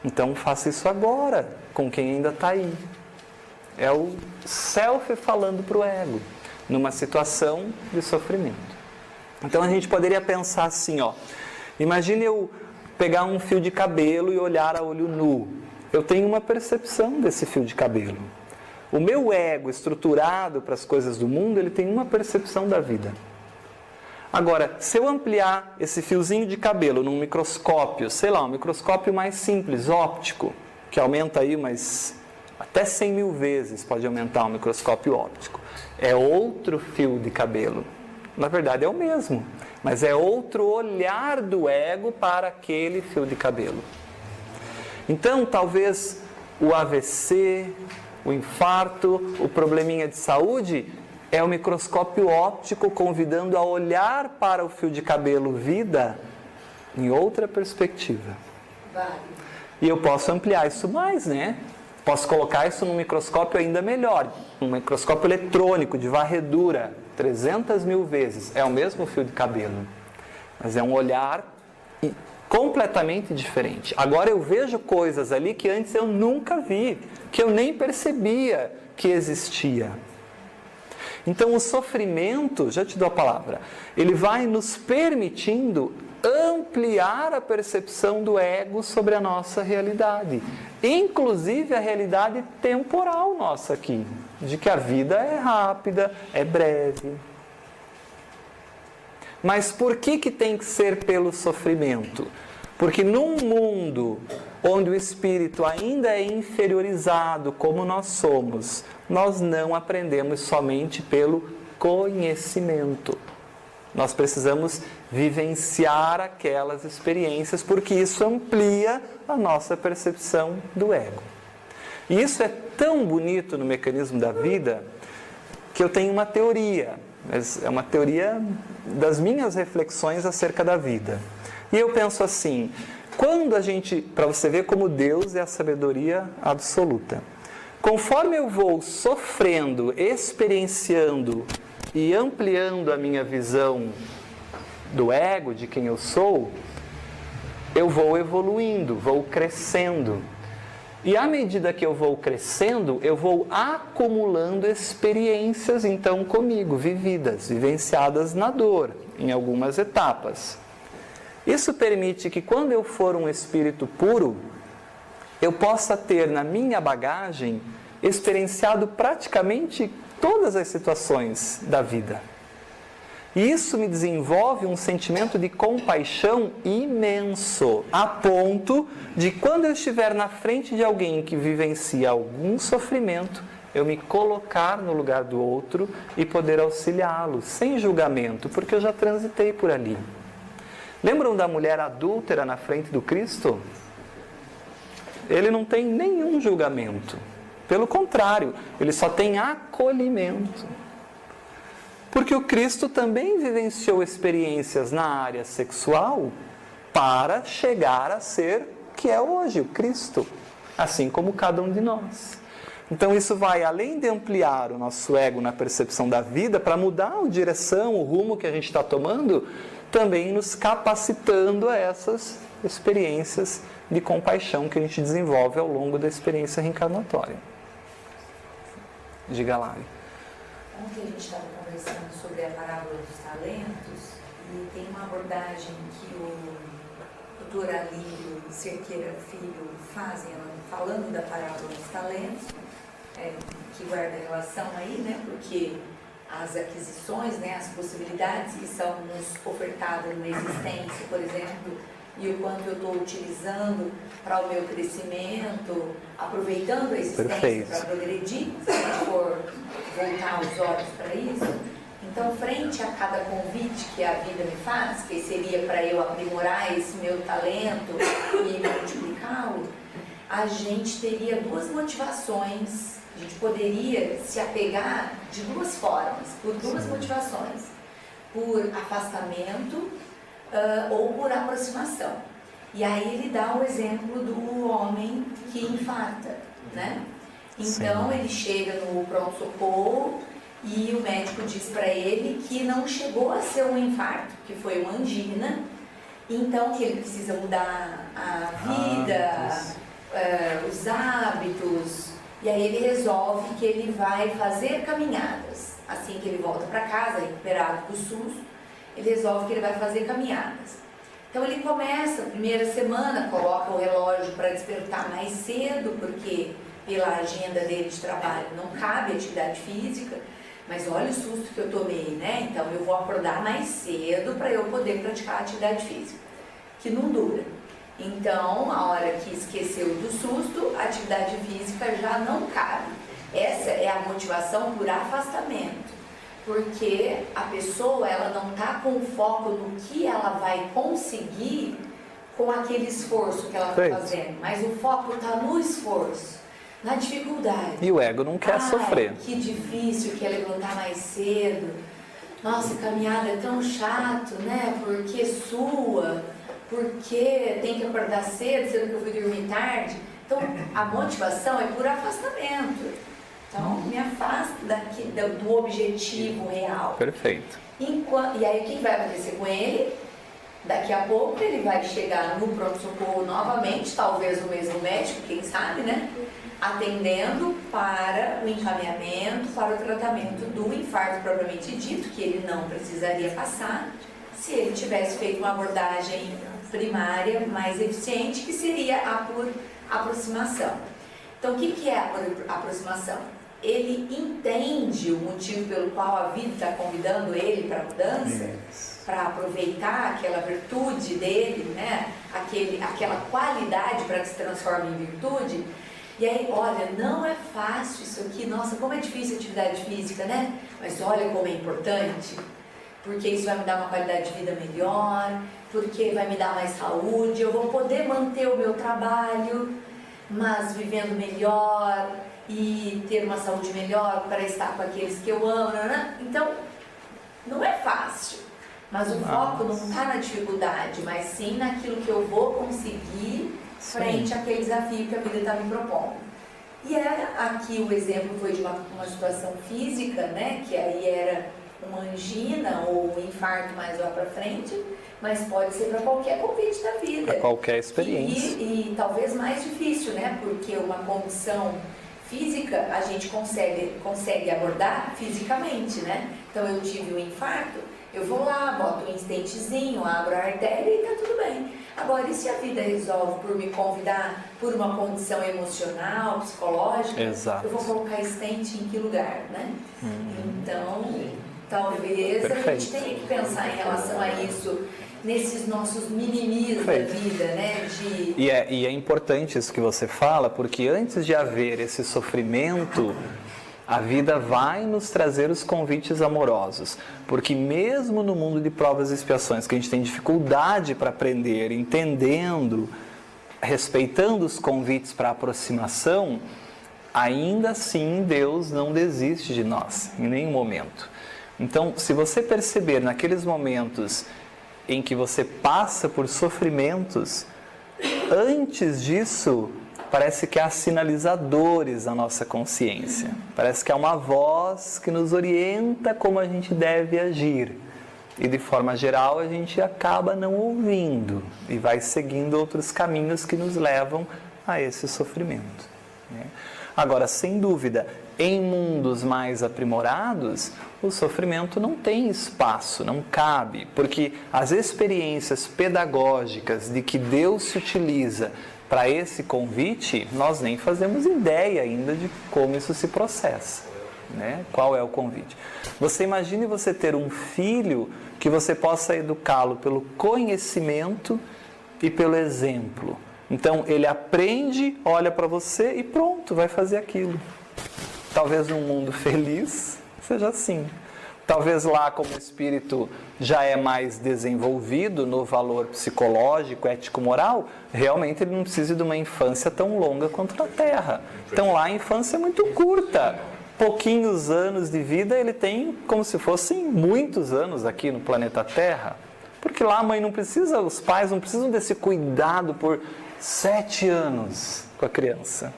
Então faça isso agora, com quem ainda está aí. É o self falando para o ego, numa situação de sofrimento. Então a gente poderia pensar assim, ó. Imagine eu pegar um fio de cabelo e olhar a olho nu. Eu tenho uma percepção desse fio de cabelo. O meu ego estruturado para as coisas do mundo, ele tem uma percepção da vida. Agora, se eu ampliar esse fiozinho de cabelo num microscópio, sei lá, um microscópio mais simples, óptico, que aumenta aí até 100 mil vezes pode aumentar um microscópio óptico. É outro fio de cabelo. Na verdade é o mesmo, mas é outro olhar do ego para aquele fio de cabelo. Então, talvez o AVC, o infarto, o probleminha de saúde, é o microscópio óptico convidando a olhar para o fio de cabelo vida em outra perspectiva. E eu posso ampliar isso mais, né? Posso colocar isso num microscópio ainda melhor, um microscópio eletrônico de varredura, 300 mil vezes. É o mesmo fio de cabelo, mas é um olhar completamente diferente. Agora eu vejo coisas ali que antes eu nunca vi, que eu nem percebia que existia. Então o sofrimento, já te dou a palavra, ele vai nos permitindo ampliar a percepção do ego sobre a nossa realidade, inclusive a realidade temporal nossa aqui, de que a vida é rápida, é breve. Mas por que tem que ser pelo sofrimento? Porque num mundo onde o espírito ainda é inferiorizado como nós somos, nós não aprendemos somente pelo conhecimento. Nós precisamos vivenciar aquelas experiências, porque isso amplia a nossa percepção do ego. E isso é tão bonito no mecanismo da vida, que eu tenho uma teoria, mas é uma teoria das minhas reflexões acerca da vida. E eu penso assim, quando a gente, para você ver como Deus é a sabedoria absoluta, conforme eu vou sofrendo, experienciando e ampliando a minha visão do ego, de quem eu sou, eu vou evoluindo, vou crescendo. E à medida que eu vou crescendo, eu vou acumulando experiências, então, comigo, vividas, vivenciadas na dor, em algumas etapas. Isso permite que quando eu for um espírito puro, eu possa ter na minha bagagem experienciado praticamente todas as situações da vida. E isso me desenvolve um sentimento de compaixão imenso, a ponto de quando eu estiver na frente de alguém que vivencia algum sofrimento, eu me colocar no lugar do outro e poder auxiliá-lo, sem julgamento, porque eu já transitei por ali. Lembram da mulher adúltera na frente do Cristo? Ele não tem nenhum julgamento. Pelo contrário, ele só tem acolhimento. Porque o Cristo também vivenciou experiências na área sexual para chegar a ser o que é hoje, o Cristo, assim como cada um de nós. Então isso vai além de ampliar o nosso ego na percepção da vida, para mudar a direção, o rumo que a gente está tomando, também nos capacitando a essas experiências de compaixão que a gente desenvolve ao longo da experiência reencarnatória. Diga lá.
Ontem a gente estava conversando sobre a parábola dos talentos e tem uma abordagem que o doutor Alírio Cerqueira Filho fazem, falando da parábola dos talentos, que guarda relação aí, né? Porque as aquisições, né, as possibilidades que são nos ofertadas na existência, por exemplo, e o quanto eu estou utilizando para o meu crescimento, aproveitando a existência para progredir, se a gente for voltar os olhos para isso. Então, frente a cada convite que a vida me faz, que seria para eu aprimorar esse meu talento e multiplicá-lo, a gente teria duas motivações. A gente poderia se apegar de duas formas, por duas motivações. Por afastamento ou por aproximação. E aí ele dá o exemplo do homem que infarta, né? Então ele chega no pronto-socorro e o médico diz para ele que não chegou a ser um infarto, que foi uma angina, então que ele precisa mudar a vida, os hábitos, e aí ele resolve que ele vai fazer caminhadas. Assim que ele volta para casa, recuperado do susto, ele resolve que ele vai fazer caminhadas. Então ele começa, a primeira semana, coloca o relógio para despertar mais cedo, porque pela agenda dele de trabalho não cabe atividade física, mas olha o susto que eu tomei, né? Então eu vou acordar mais cedo para eu poder praticar atividade física, que não dura. Então, a hora que esqueceu do susto, a atividade física já não cabe. Essa é a motivação por afastamento, porque a pessoa ela não está com foco no que ela vai conseguir com aquele esforço que ela está fazendo, mas o foco está no esforço, na dificuldade.
E o ego não quer sofrer.
Que difícil que é levantar mais cedo. Nossa, caminhada é tão chato, né? Porque sua, porque tem que acordar cedo, sendo que eu fui dormir tarde. Então, a motivação é por afastamento. Então, me afasta do objetivo real.
Perfeito.
E aí, o que vai acontecer com ele? Daqui a pouco ele vai chegar no pronto-socorro novamente, talvez o mesmo médico, quem sabe, né? Atendendo para o encaminhamento, para o tratamento do infarto propriamente dito, que ele não precisaria passar, se ele tivesse feito uma abordagem primária mais eficiente, que seria a por aproximação. Então, o que é a por aproximação? Ele entende o motivo pelo qual a vida está convidando ele para a mudança, para aproveitar aquela virtude dele, né? Aquela qualidade para que se transforme em virtude. E aí, olha, não é fácil isso aqui, nossa, como é difícil a atividade física, né? Mas olha como é importante, porque isso vai me dar uma qualidade de vida melhor, porque vai me dar mais saúde, eu vou poder manter o meu trabalho, mas vivendo melhor e ter uma saúde melhor para estar com aqueles que eu amo, né? Então, não é fácil, mas o foco não está na dificuldade, mas sim naquilo que eu vou conseguir frente àquele desafio que a vida está me propondo. E aqui o exemplo foi de uma situação física, né? Que aí era uma angina ou um infarto mais lá para frente, mas pode ser para qualquer convite da vida.
Para qualquer experiência.
E talvez mais difícil, né? Porque uma condição física a gente consegue abordar fisicamente, né? Então eu tive um infarto, eu vou lá, boto um stentezinho, abro a artéria e tá tudo bem. Agora, e se a vida resolve por me convidar por uma condição emocional, psicológica,
Exato.
eu vou colocar stent em que lugar, né? Então, talvez a gente tenha que pensar em relação a isso, nesses nossos mimimis da vida, né? E
é importante isso que você fala, porque antes de haver esse sofrimento, a vida vai nos trazer os convites amorosos. Porque mesmo no mundo de provas e expiações, que a gente tem dificuldade para aprender, entendendo, respeitando os convites para aproximação, ainda assim Deus não desiste de nós, em nenhum momento. Então, se você perceber naqueles momentos em que você passa por sofrimentos, antes disso, parece que há sinalizadores na nossa consciência. Parece que há uma voz que nos orienta como a gente deve agir. E de forma geral a gente acaba não ouvindo e vai seguindo outros caminhos que nos levam a esse sofrimento, né? Agora, sem dúvida, em mundos mais aprimorados, o sofrimento não tem espaço, não cabe, porque as experiências pedagógicas de que Deus se utiliza para esse convite, nós nem fazemos ideia ainda de como isso se processa, né? Qual é o convite? Você imagine você ter um filho que você possa educá-lo pelo conhecimento e pelo exemplo. Então, ele aprende, olha para você e pronto, vai fazer aquilo. Talvez num mundo feliz seja assim. Talvez lá, como o espírito já é mais desenvolvido no valor psicológico, ético-moral, realmente ele não precisa de uma infância tão longa quanto na Terra. Então lá a infância é muito curta. Pouquinhos anos de vida ele tem como se fossem muitos anos aqui no planeta Terra. Porque lá a mãe não precisa, os pais não precisam desse cuidado por 7 anos com a criança,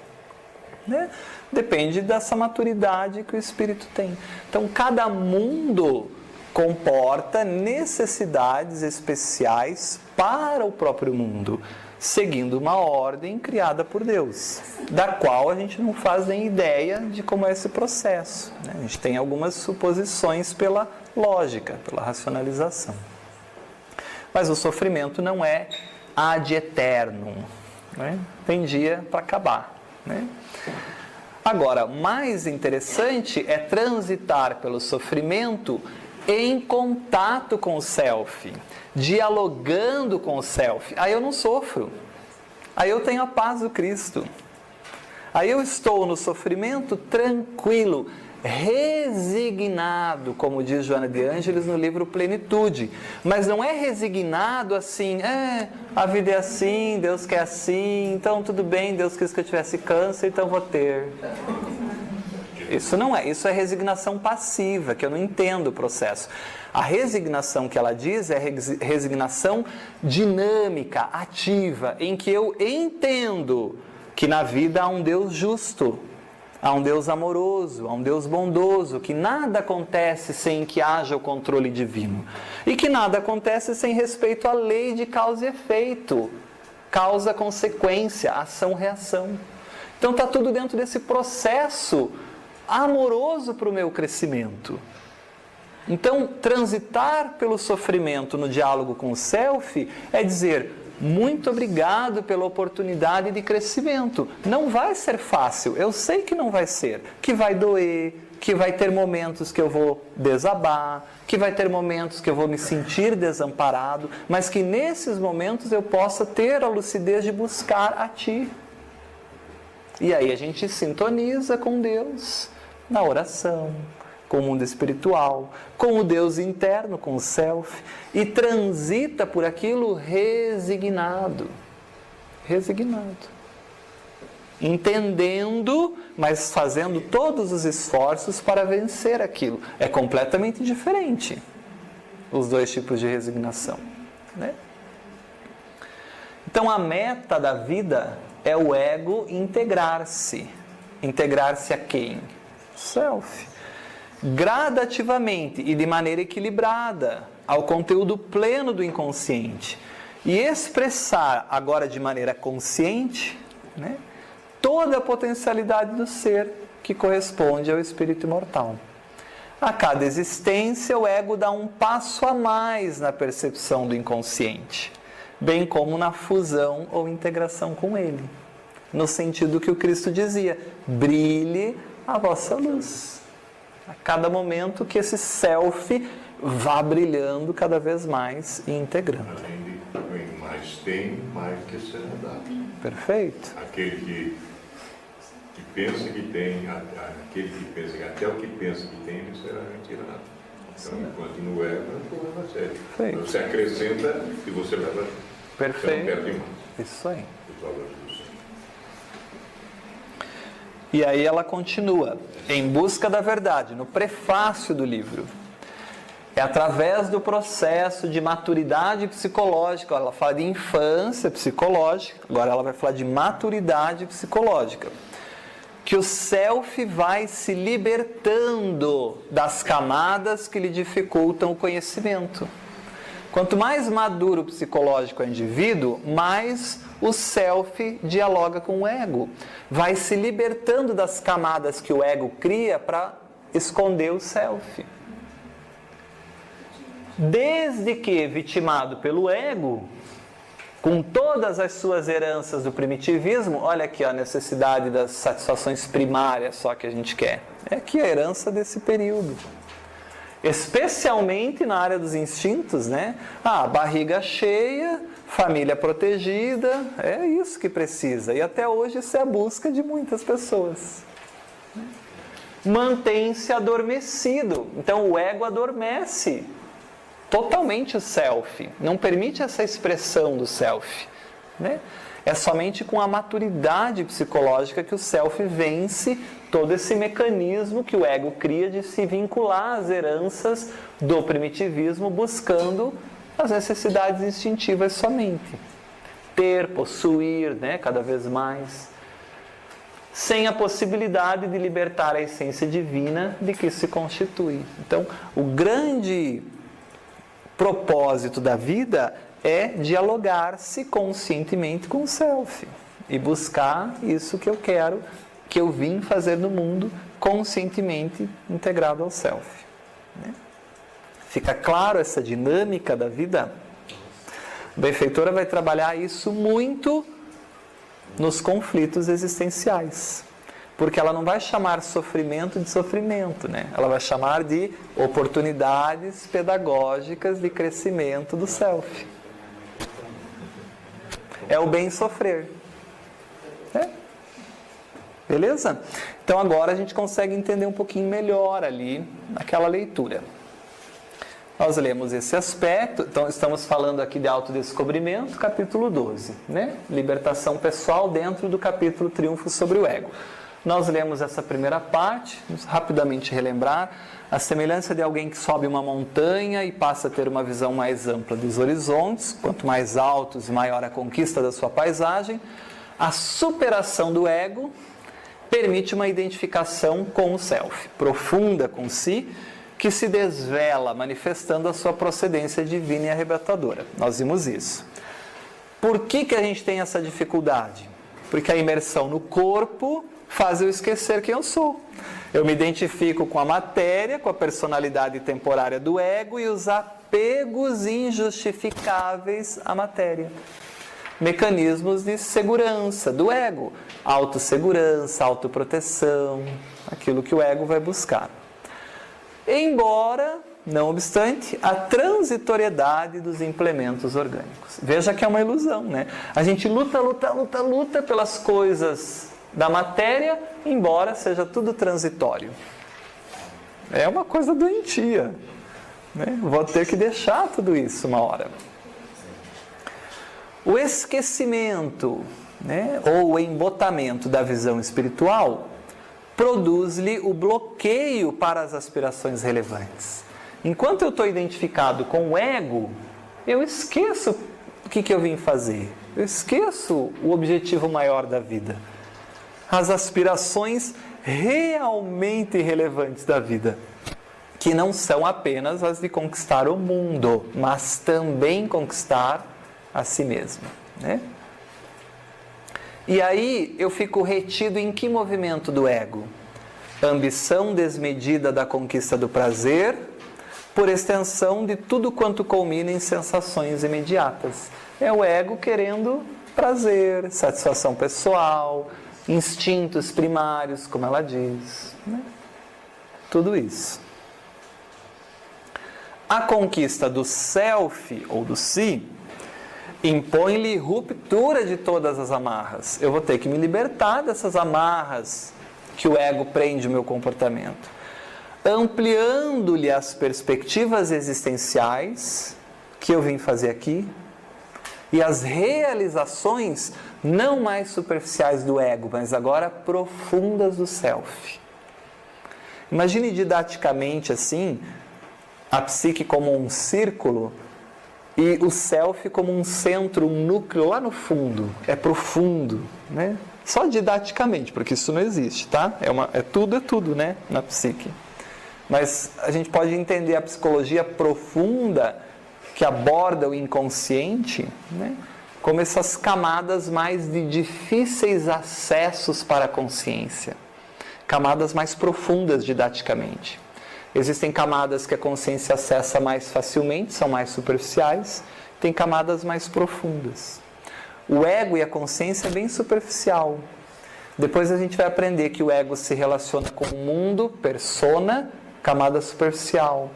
né? Depende dessa maturidade que o espírito tem. Então, cada mundo comporta necessidades especiais para o próprio mundo, seguindo uma ordem criada por Deus, da qual a gente não faz nem ideia de como é esse processo, né? A gente tem algumas suposições pela lógica, pela racionalização. Mas o sofrimento não é ad eternum, né? Tem dia para acabar, né? Agora, mais interessante é transitar pelo sofrimento em contato com o self, dialogando com o self. Aí eu não sofro, aí eu tenho a paz do Cristo, aí eu estou no sofrimento tranquilo, resignado, como diz Joana de Ângeles no livro Plenitude. Mas não é resignado assim, a vida é assim, Deus quer assim, então tudo bem, Deus quis que eu tivesse câncer, então vou ter. Isso não é, isso é resignação passiva, que eu não entendo o processo. A resignação que ela diz é resignação dinâmica, ativa, em que eu entendo que na vida há um Deus justo, há um Deus amoroso, há um Deus bondoso, que nada acontece sem que haja o controle divino. E que nada acontece sem respeito à lei de causa e efeito. Causa, consequência, ação, reação. Então está tudo dentro desse processo amoroso para o meu crescimento. Então, transitar pelo sofrimento no diálogo com o self é dizer: muito obrigado pela oportunidade de crescimento. Não vai ser fácil, eu sei que não vai ser, que vai doer, que vai ter momentos que eu vou desabar, que vai ter momentos que eu vou me sentir desamparado, mas que nesses momentos eu possa ter a lucidez de buscar a Ti. E aí a gente sintoniza com Deus na oração, com o mundo espiritual, com o Deus interno, com o self, e transita por aquilo resignado, entendendo, mas fazendo todos os esforços para vencer aquilo. É completamente diferente os dois tipos de resignação, né? Então a meta da vida é o ego integrar-se. Integrar-se a quem? Self. gradativamente e de maneira equilibrada ao conteúdo pleno do inconsciente e expressar agora de maneira consciente, né, toda a potencialidade do ser que corresponde ao espírito imortal. A cada existência, o ego dá um passo a mais na percepção do inconsciente, bem como na fusão ou integração com ele, no sentido que o Cristo dizia: brilhe a vossa luz. A cada momento que esse self vá brilhando cada vez mais e integrando.
Além de mais tem, mais que será dado.
Perfeito.
Aquele que pensa que tem, aquele que pensa que até o que pensa que tem, ele será retirado. Então, enquanto no ego, é um problema sério.
Perfeito.
Você acrescenta e você leva.
Perfeito.
Você não perde mais.
Isso aí.
Os valores do ser.
E aí ela continua, em busca da verdade, no prefácio do livro. É através do processo de maturidade psicológica, ela fala de infância psicológica, agora ela vai falar de maturidade psicológica, que o self vai se libertando das camadas que lhe dificultam o conhecimento. Quanto mais maduro o psicológico é o indivíduo, mais o self dialoga com o ego. Vai se libertando das camadas que o ego cria para esconder o self. Desde que vitimado pelo ego, com todas as suas heranças do primitivismo, olha aqui a necessidade das satisfações primárias só que a gente quer. É aqui a herança desse período. Especialmente na área dos instintos, né? Barriga cheia, família protegida, é isso que precisa. E até hoje isso é a busca de muitas pessoas. Mantém-se adormecido. Então o ego adormece totalmente o self. Não permite essa expressão do self, né? É somente com a maturidade psicológica que o self vence todo esse mecanismo que o ego cria de se vincular às heranças do primitivismo, buscando as necessidades instintivas somente. Ter, possuir, né, cada vez mais, sem a possibilidade de libertar a essência divina de que se constitui. Então, o grande propósito da vida é dialogar-se conscientemente com o self e buscar isso que eu quero, que eu vim fazer no mundo, conscientemente integrado ao self. Né? Fica claro essa dinâmica da vida? A benfeitora vai trabalhar isso muito nos conflitos existenciais, porque ela não vai chamar sofrimento de sofrimento, né? Ela vai chamar de oportunidades pedagógicas de crescimento do self. É o bem sofrer. Beleza? Então agora a gente consegue entender um pouquinho melhor ali naquela leitura. Nós lemos esse aspecto, então estamos falando aqui de autodescobrimento, capítulo 12, né? Libertação pessoal dentro do capítulo Triunfo sobre o Ego. Nós lemos essa primeira parte, vamos rapidamente relembrar, a semelhança de alguém que sobe uma montanha e passa a ter uma visão mais ampla dos horizontes, quanto mais altos e maior a conquista da sua paisagem, a superação do ego permite uma identificação com o self, profunda com si, que se desvela manifestando a sua procedência divina e arrebatadora. Nós vimos isso. Por que a gente tem essa dificuldade? Porque a imersão no corpo faz eu esquecer quem eu sou. Eu me identifico com a matéria, com a personalidade temporária do ego e os apegos injustificáveis à matéria. Mecanismos de segurança do ego, autossegurança, autoproteção, aquilo que o ego vai buscar. Embora, não obstante, a transitoriedade dos implementos orgânicos. Veja que é uma ilusão, né? A gente luta pelas coisas da matéria, embora seja tudo transitório. É uma coisa doentia, né? Vou ter que deixar tudo isso uma hora. O esquecimento, né, ou o embotamento da visão espiritual produz-lhe o bloqueio para as aspirações relevantes. Enquanto eu estou identificado com o ego, eu esqueço o que eu vim fazer. Eu esqueço o objetivo maior da vida. As aspirações realmente relevantes da vida. que não são apenas as de conquistar o mundo, mas também conquistar a si mesmo, né? E aí eu fico retido em que movimento do ego? Ambição desmedida da conquista do prazer, por extensão de tudo quanto culmina em sensações imediatas. É o ego querendo prazer, satisfação pessoal, instintos primários, como ela diz, né? Tudo isso. A conquista do self, ou do si, impõe-lhe ruptura de todas as amarras. Eu vou ter que me libertar dessas amarras que o ego prende o meu comportamento, ampliando-lhe as perspectivas existenciais que eu vim fazer aqui e as realizações não mais superficiais do ego, mas agora profundas do self. Imagine didaticamente assim, a psique como um círculo e o self como um centro, um núcleo lá no fundo. É profundo, né? Só didaticamente, porque isso não existe, tá? É tudo, né? Na psique. Mas a gente pode entender a psicologia profunda que aborda o inconsciente, né? Como essas camadas mais de difíceis acessos para a consciência. Camadas mais profundas didaticamente. Existem camadas que a consciência acessa mais facilmente, são mais superficiais. Tem camadas mais profundas. O ego e a consciência é bem superficial. Depois a gente vai aprender que o ego se relaciona com o mundo, persona, camada superficial.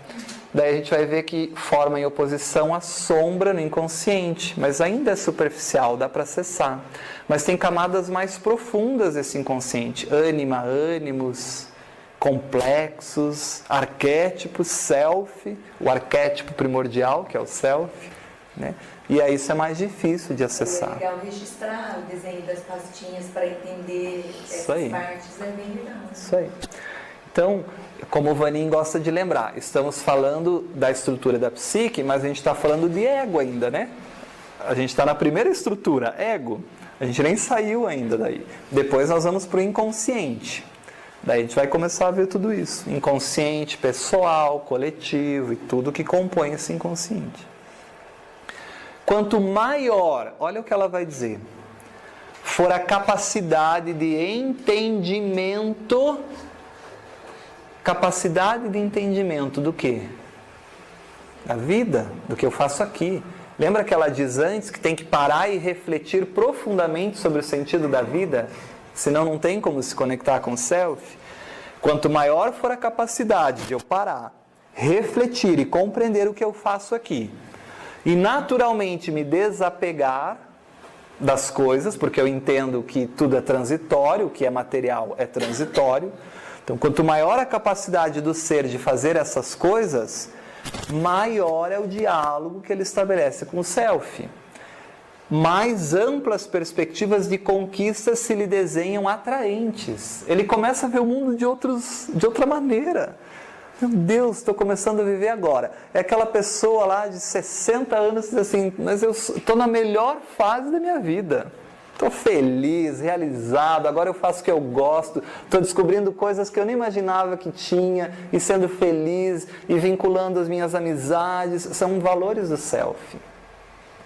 Daí a gente vai ver que forma em oposição a sombra no inconsciente, mas ainda é superficial, dá para acessar. Mas tem camadas mais profundas desse inconsciente, ânima, ânimos, complexos, arquétipos, self, o arquétipo primordial, que é o self, né? E aí isso é mais difícil de acessar.
É legal registrar o desenho das pastinhas para entender essas partes, é bem legal.
Isso aí. Então, como o Vanin gosta de lembrar, estamos falando da estrutura da psique, mas a gente está falando de ego ainda, né? A gente está na primeira estrutura, ego. A gente nem saiu ainda daí. Depois nós vamos para o inconsciente. Daí a gente vai começar a ver tudo isso. Inconsciente, pessoal, coletivo e tudo que compõe esse inconsciente. Quanto maior, olha o que ela vai dizer, for a capacidade de entendimento. Capacidade de entendimento do quê? Da vida, do que eu faço aqui. Lembra que ela diz antes que tem que parar e refletir profundamente sobre o sentido da vida? Senão não tem como se conectar com o self. Quanto maior for a capacidade de eu parar, refletir e compreender o que eu faço aqui, e naturalmente me desapegar das coisas, porque eu entendo que tudo é transitório, o que é material é transitório. Então, quanto maior a capacidade do ser de fazer essas coisas, maior é o diálogo que ele estabelece com o self. Mais amplas perspectivas de conquista se lhe desenham atraentes. Ele começa a ver o mundo de outra maneira. Meu Deus, estou começando a viver agora. É aquela pessoa lá de 60 anos que diz assim, mas eu estou na melhor fase da minha vida. Estou feliz, realizado, agora eu faço o que eu gosto, estou descobrindo coisas que eu nem imaginava que tinha, e sendo feliz, e vinculando as minhas amizades, são valores do self.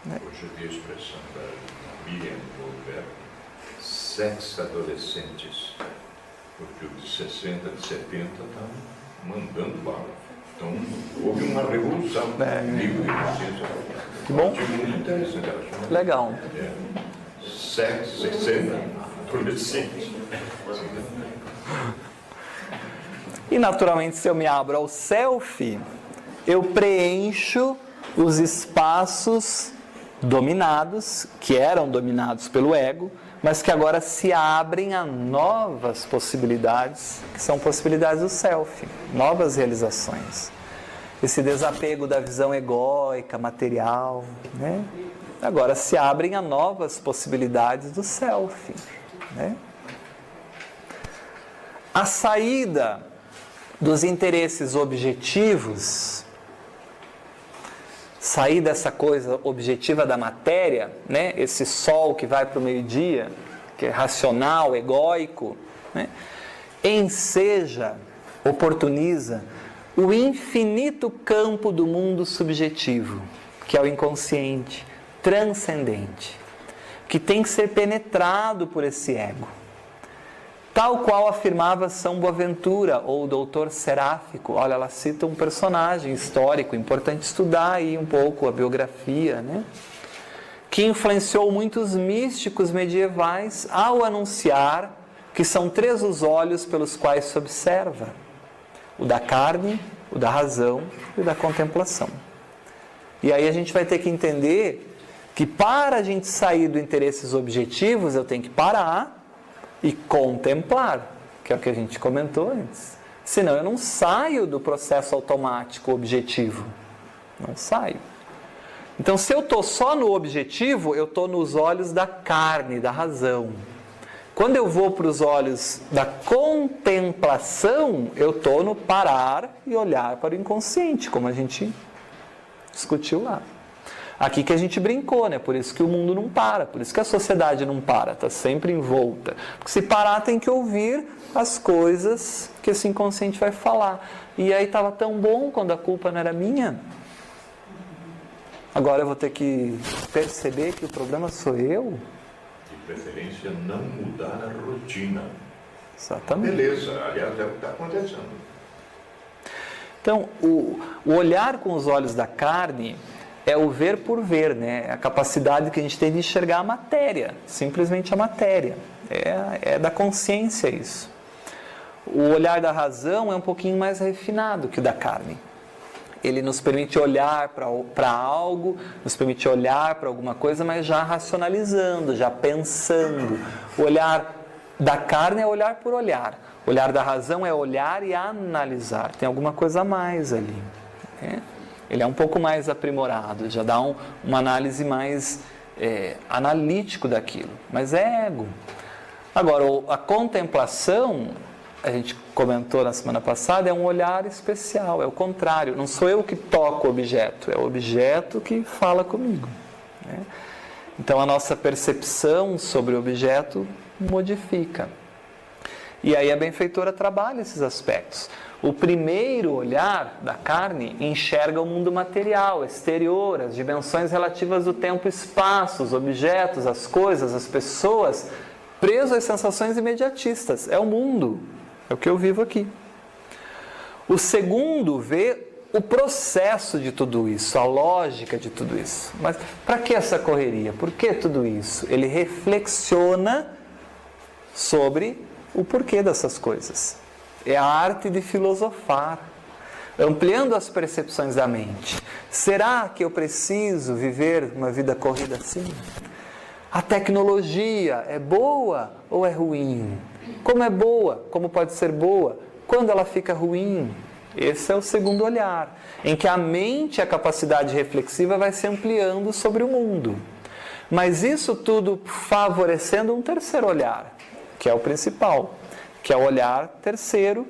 Hoje eu vi a expressão da Miriam Goldberg, sex-adolescentes, porque os de 60, de 70 estão mandando bala. Então, houve uma revolução no nível de consciência.
Que bom.
Muito interessante.
Legal.
Sexo, 60, adolescente.
E naturalmente, se eu me abro ao self, eu preencho os espaços dominados, que eram dominados pelo ego, mas que agora se abrem a novas possibilidades, que são possibilidades do self, novas realizações. Esse desapego da visão egóica, material, né? Agora se abrem a novas possibilidades do self, né? A saída dos interesses objetivos, sair dessa coisa objetiva da matéria, né? Esse sol que vai para o meio-dia, que é racional, egóico, né? Enseja, oportuniza o infinito campo do mundo subjetivo, que é o inconsciente, transcendente, que tem que ser penetrado por esse ego. Tal qual afirmava São Boaventura, ou o doutor Seráfico. Olha, ela cita um personagem histórico, importante estudar aí um pouco a biografia, né? Que influenciou muitos místicos medievais ao anunciar que são 3 os olhos pelos quais se observa: o da carne, o da razão e o da contemplação. E aí a gente vai ter que entender que para a gente sair do interesses objetivos, eu tenho que parar e contemplar, que é o que a gente comentou antes. Senão eu não saio do processo automático objetivo. Não saio. Então, se eu estou só no objetivo, eu estou nos olhos da carne, da razão. Quando eu vou para os olhos da contemplação, eu estou no parar e olhar para o inconsciente, como a gente discutiu lá. Aqui que a gente brincou, né? Por isso que o mundo não para, por isso que a sociedade não para, está sempre envolta. Porque se parar, tem que ouvir as coisas que esse inconsciente vai falar. E aí estava tão bom quando a culpa não era minha. Agora eu vou ter que perceber que o problema sou eu.
De preferência, não mudar a rotina.
Exatamente.
Beleza, aliás, é o que está acontecendo.
Então, o olhar com os olhos da carne é o ver por ver, né? É a capacidade que a gente tem de enxergar a matéria, simplesmente a matéria. É da consciência isso. O olhar da razão é um pouquinho mais refinado que o da carne. Ele nos permite olhar para algo, nos permite olhar para alguma coisa, mas já racionalizando, já pensando. O olhar da carne é olhar por olhar. O olhar da razão é olhar e analisar. Tem alguma coisa a mais ali, né? Ele é um pouco mais aprimorado, já dá uma análise mais analítico daquilo. Mas é ego. Agora, a contemplação, a gente comentou na semana passada, é um olhar especial, é o contrário. Não sou eu que toco o objeto, é o objeto que fala comigo, né? Então, a nossa percepção sobre o objeto modifica. E aí a benfeitora trabalha esses aspectos. O primeiro olhar da carne enxerga o mundo material, exterior, as dimensões relativas do tempo e espaço, os objetos, as coisas, as pessoas, preso às sensações imediatistas. É o mundo, é o que eu vivo aqui. O segundo vê o processo de tudo isso, a lógica de tudo isso. Mas para que essa correria? Por que tudo isso? Ele reflexiona sobre o porquê dessas coisas. É a arte de filosofar, ampliando as percepções da mente. Será que eu preciso viver uma vida corrida assim? A tecnologia é boa ou é ruim? Como é boa? Como pode ser boa? Quando ela fica ruim? Esse é o segundo olhar, em que a mente, a capacidade reflexiva vai se ampliando sobre o mundo. Mas isso tudo favorecendo um terceiro olhar, que é o principal, que é o olhar terceiro,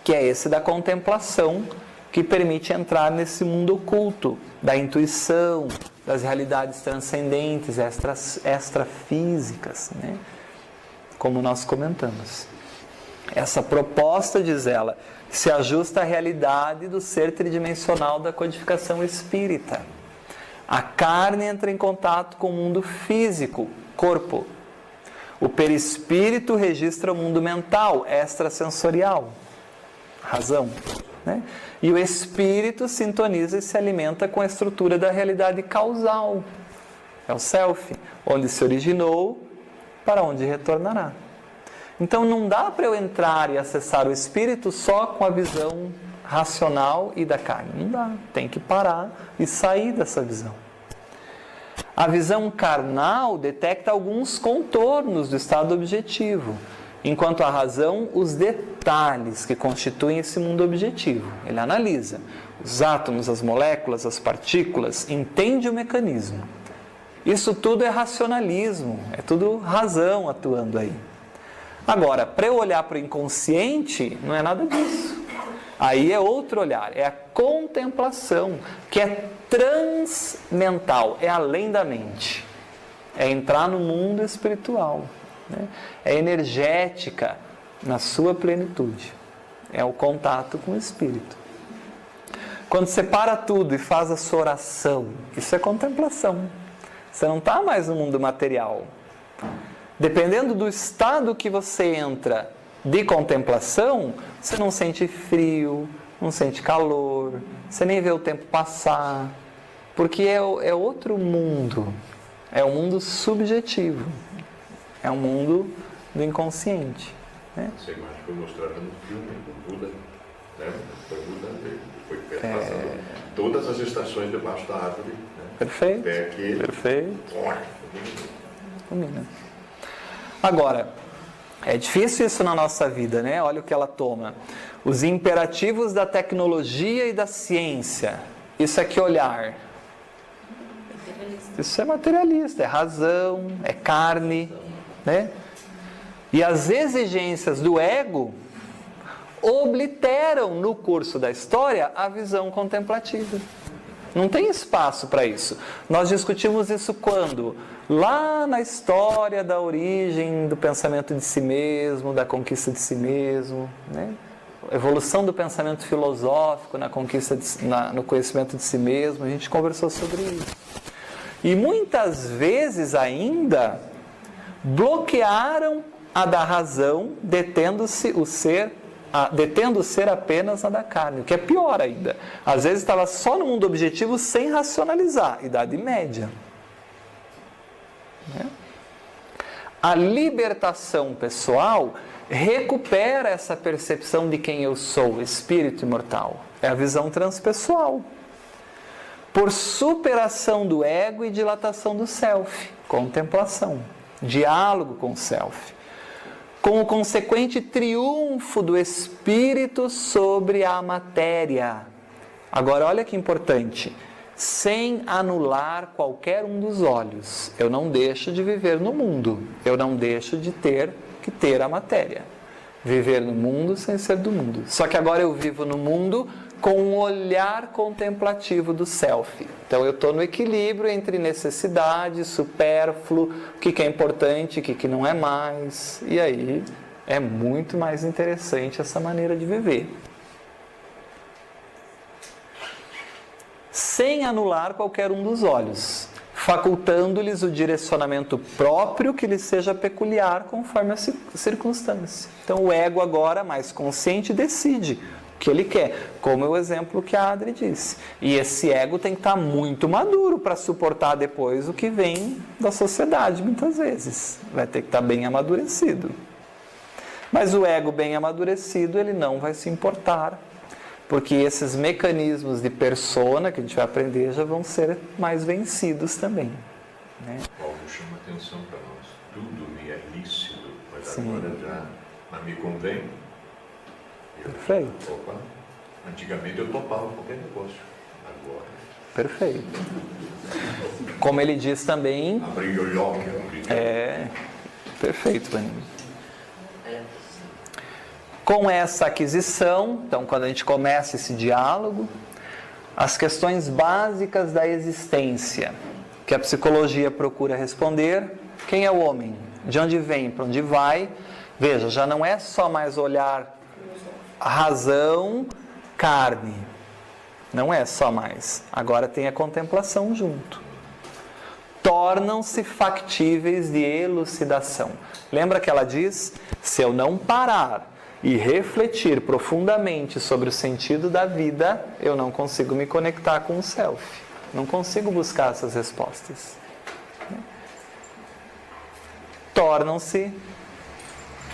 que é esse da contemplação, que permite entrar nesse mundo oculto, da intuição, das realidades transcendentes, extrafísicas, né? Como nós comentamos. Essa proposta, diz ela, se ajusta à realidade do ser tridimensional da codificação espírita. A carne entra em contato com o mundo físico, corpo. O perispírito registra o mundo mental, extrasensorial, razão, né? E o espírito sintoniza e se alimenta com a estrutura da realidade causal. É o self, onde se originou, para onde retornará. Então não dá para eu entrar e acessar o espírito só com a visão racional e da carne. Não dá, tem que parar e sair dessa visão. A visão carnal detecta alguns contornos do estado objetivo, enquanto a razão, os detalhes que constituem esse mundo objetivo. Ele analisa os átomos, as moléculas, as partículas, entende o mecanismo. Isso tudo é racionalismo, é tudo razão atuando aí. Agora, para eu olhar para o inconsciente, não é nada disso. Aí é outro olhar, é a contemplação, que é transmental, é além da mente. É entrar no mundo espiritual, né? É energética na sua plenitude. É o contato com o Espírito. Quando você para tudo e faz a sua oração, isso é contemplação. Você não está mais no mundo material. Dependendo do estado que você entra de contemplação, você não sente frio, não sente calor, você nem vê o tempo passar, porque é outro mundo, é um mundo subjetivo, é um mundo do inconsciente. Né?
Essa imagem foi mostrada no filme do Buda, né? Foi Buda, foi passando todas as estações debaixo da árvore. Né?
Perfeito,
até que...
perfeito. Agora, é difícil isso na nossa vida, né? Olha o que ela toma. Os imperativos da tecnologia e da ciência. Isso é que olhar? Isso é materialista, é razão, é carne, né? E as exigências do ego obliteram no curso da história a visão contemplativa. Não tem espaço para isso. Nós discutimos isso quando? Lá na história da origem do pensamento de si mesmo, da conquista de si mesmo, né? Evolução do pensamento filosófico na conquista no conhecimento de si mesmo, a gente conversou sobre isso. E muitas vezes ainda bloquearam a da razão, detendo o ser apenas a da carne, o que é pior ainda. Às vezes estava só no mundo objetivo sem racionalizar, Idade Média. Né? A libertação pessoal recupera essa percepção de quem eu sou, espírito imortal. É a visão transpessoal. Por superação do ego e dilatação do self. Contemplação. Diálogo com o self. Com o consequente triunfo do espírito sobre a matéria. Agora, olha que importante. Sem anular qualquer um dos olhos. Eu não deixo de viver no mundo. Eu não deixo de ter que ter a matéria. Viver no mundo sem ser do mundo. Só que agora eu vivo no mundo com um olhar contemplativo do self. Então eu estou no equilíbrio entre necessidade, supérfluo, o que é importante, o que não é mais. E aí é muito mais interessante essa maneira de viver. Sem anular qualquer um dos olhos, facultando-lhes o direcionamento próprio que lhes seja peculiar conforme a circunstância. Então o ego agora, mais consciente, decide o que ele quer, como é o exemplo que a Adri disse. E esse ego tem que estar muito maduro para suportar depois o que vem da sociedade, muitas vezes. Vai ter que estar bem amadurecido. Mas o ego bem amadurecido, ele não vai se importar, porque esses mecanismos de persona que a gente vai aprender já vão ser mais vencidos também. Né?
Paulo chama atenção para nós. Tudo me é lícito, mas
Sim.
agora já não me convém.
Perfeito.
Opa, antigamente eu topava qualquer negócio. Agora.
Perfeito. Como ele diz também...
Abrir o olho.
Perfeito, Vanini. Com essa aquisição, então quando a gente começa esse diálogo, as questões básicas da existência, que a psicologia procura responder: quem é o homem? De onde vem? Para onde vai? Veja, já não é só mais olhar razão, carne. Não é só mais. Agora tem a contemplação junto. Tornam-se factíveis de elucidação. Lembra que ela diz? Se eu não parar e refletir profundamente sobre o sentido da vida, eu não consigo me conectar com o self. Não consigo buscar essas respostas. Tornam-se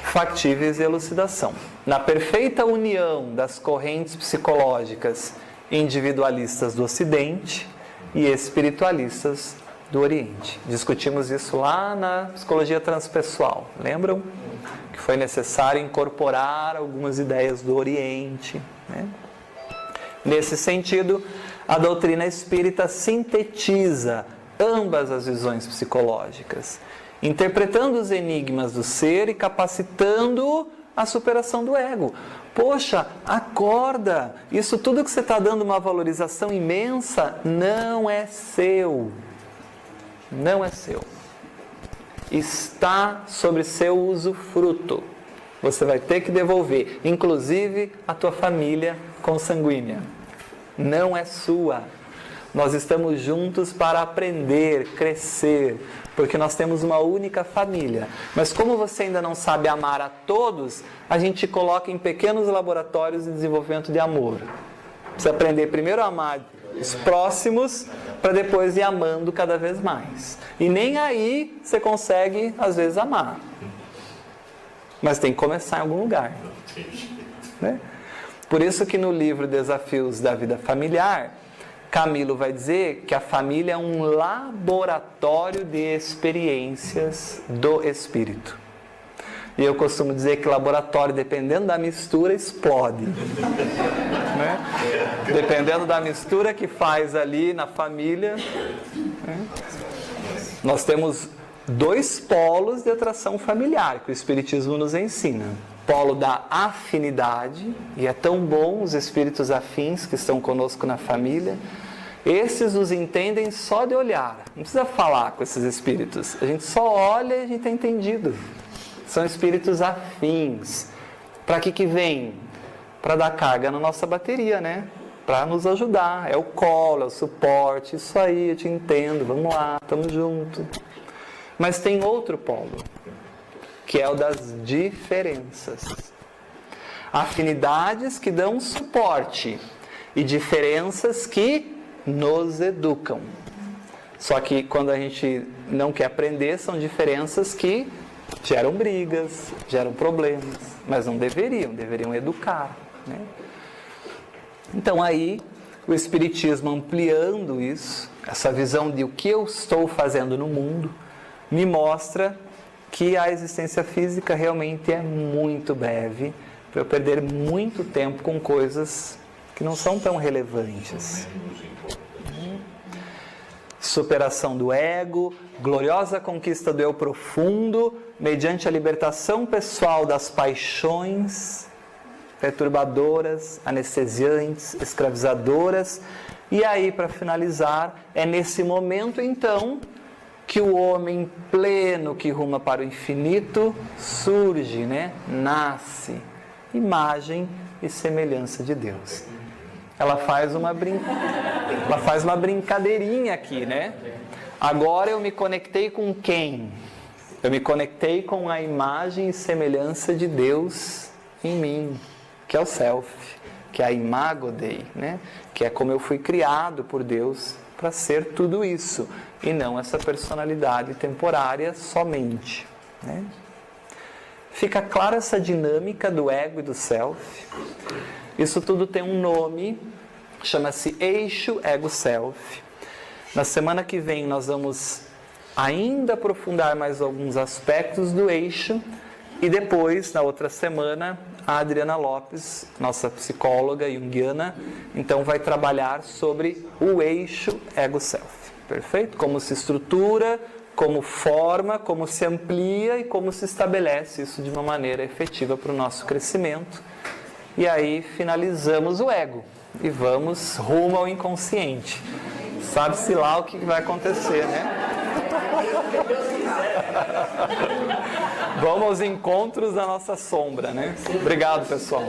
factíveis de elucidação. Na perfeita união das correntes psicológicas individualistas do Ocidente e espiritualistas do Oriente. Discutimos isso lá na psicologia transpessoal. Lembram? Que foi necessário incorporar algumas ideias do Oriente. Né? Nesse sentido, a doutrina espírita sintetiza ambas as visões psicológicas, interpretando os enigmas do ser e capacitando a superação do ego. Poxa, acorda! Isso tudo que você está dando uma valorização imensa não é seu. Não é seu. Está sobre seu usufruto. você vai ter que devolver, inclusive a tua família consanguínea. Não é sua. Nós estamos juntos para aprender, crescer, porque nós temos uma única família. Mas como você ainda não sabe amar a todos, a gente te coloca em pequenos laboratórios de desenvolvimento de amor. Precisa aprender primeiro a amar os próximos, para depois ir amando cada vez mais. E nem aí você consegue, às vezes, amar. Mas tem que começar em algum lugar. Né? Por isso que no livro Desafios da Vida Familiar, Camilo vai dizer que a família é um laboratório de experiências do Espírito. E eu costumo dizer que laboratório, dependendo da mistura, explode. Né? Dependendo da mistura que faz ali na família. Né? Nós temos 2 polos de atração familiar que o Espiritismo nos ensina. Polo da afinidade, e é tão bom os espíritos afins que estão conosco na família. Esses nos entendem só de olhar. Não precisa falar com esses espíritos. A gente só olha e a gente está entendido. São espíritos afins. Para que vem? Para dar carga na nossa bateria, né? Para nos ajudar. É o colo, é o suporte. Isso aí, eu te entendo. Vamos lá, estamos juntos. Mas tem outro polo, que é o das diferenças. Afinidades que dão suporte e diferenças que nos educam. Só que quando a gente não quer aprender, são diferenças que geram brigas, geram problemas, mas não deveriam educar. Né? Então aí, o Espiritismo ampliando isso, essa visão de o que eu estou fazendo no mundo, me mostra que a existência física realmente é muito breve, para eu perder muito tempo com coisas que não são tão relevantes. Superação do ego, gloriosa conquista do eu profundo, mediante a libertação pessoal das paixões perturbadoras, anestesiantes, escravizadoras. E aí, para finalizar, é nesse momento então que o homem pleno que ruma para o infinito surge, né? Nasce, imagem e semelhança de Deus. Ela faz uma brincadeirinha aqui, né? Agora eu me conectei com quem? Eu me conectei com a imagem e semelhança de Deus em mim, que é o Self, que é a Imago Dei, né? Que é como eu fui criado por Deus para ser tudo isso, e não essa personalidade temporária somente, né? Fica clara essa dinâmica do ego e do Self. Isso tudo tem um nome, chama-se eixo ego-self. Na semana que vem nós vamos ainda aprofundar mais alguns aspectos do eixo, e depois, na outra semana, a Adriana Lopes, nossa psicóloga junguiana, então vai trabalhar sobre o eixo ego-self. Perfeito? Como se estrutura, como forma, como se amplia e como se estabelece isso de uma maneira efetiva para o nosso crescimento. E aí finalizamos o ego e vamos rumo ao inconsciente. Sabe-se lá o que vai acontecer, né? Vamos aos encontros da nossa sombra, né? Obrigado, pessoal.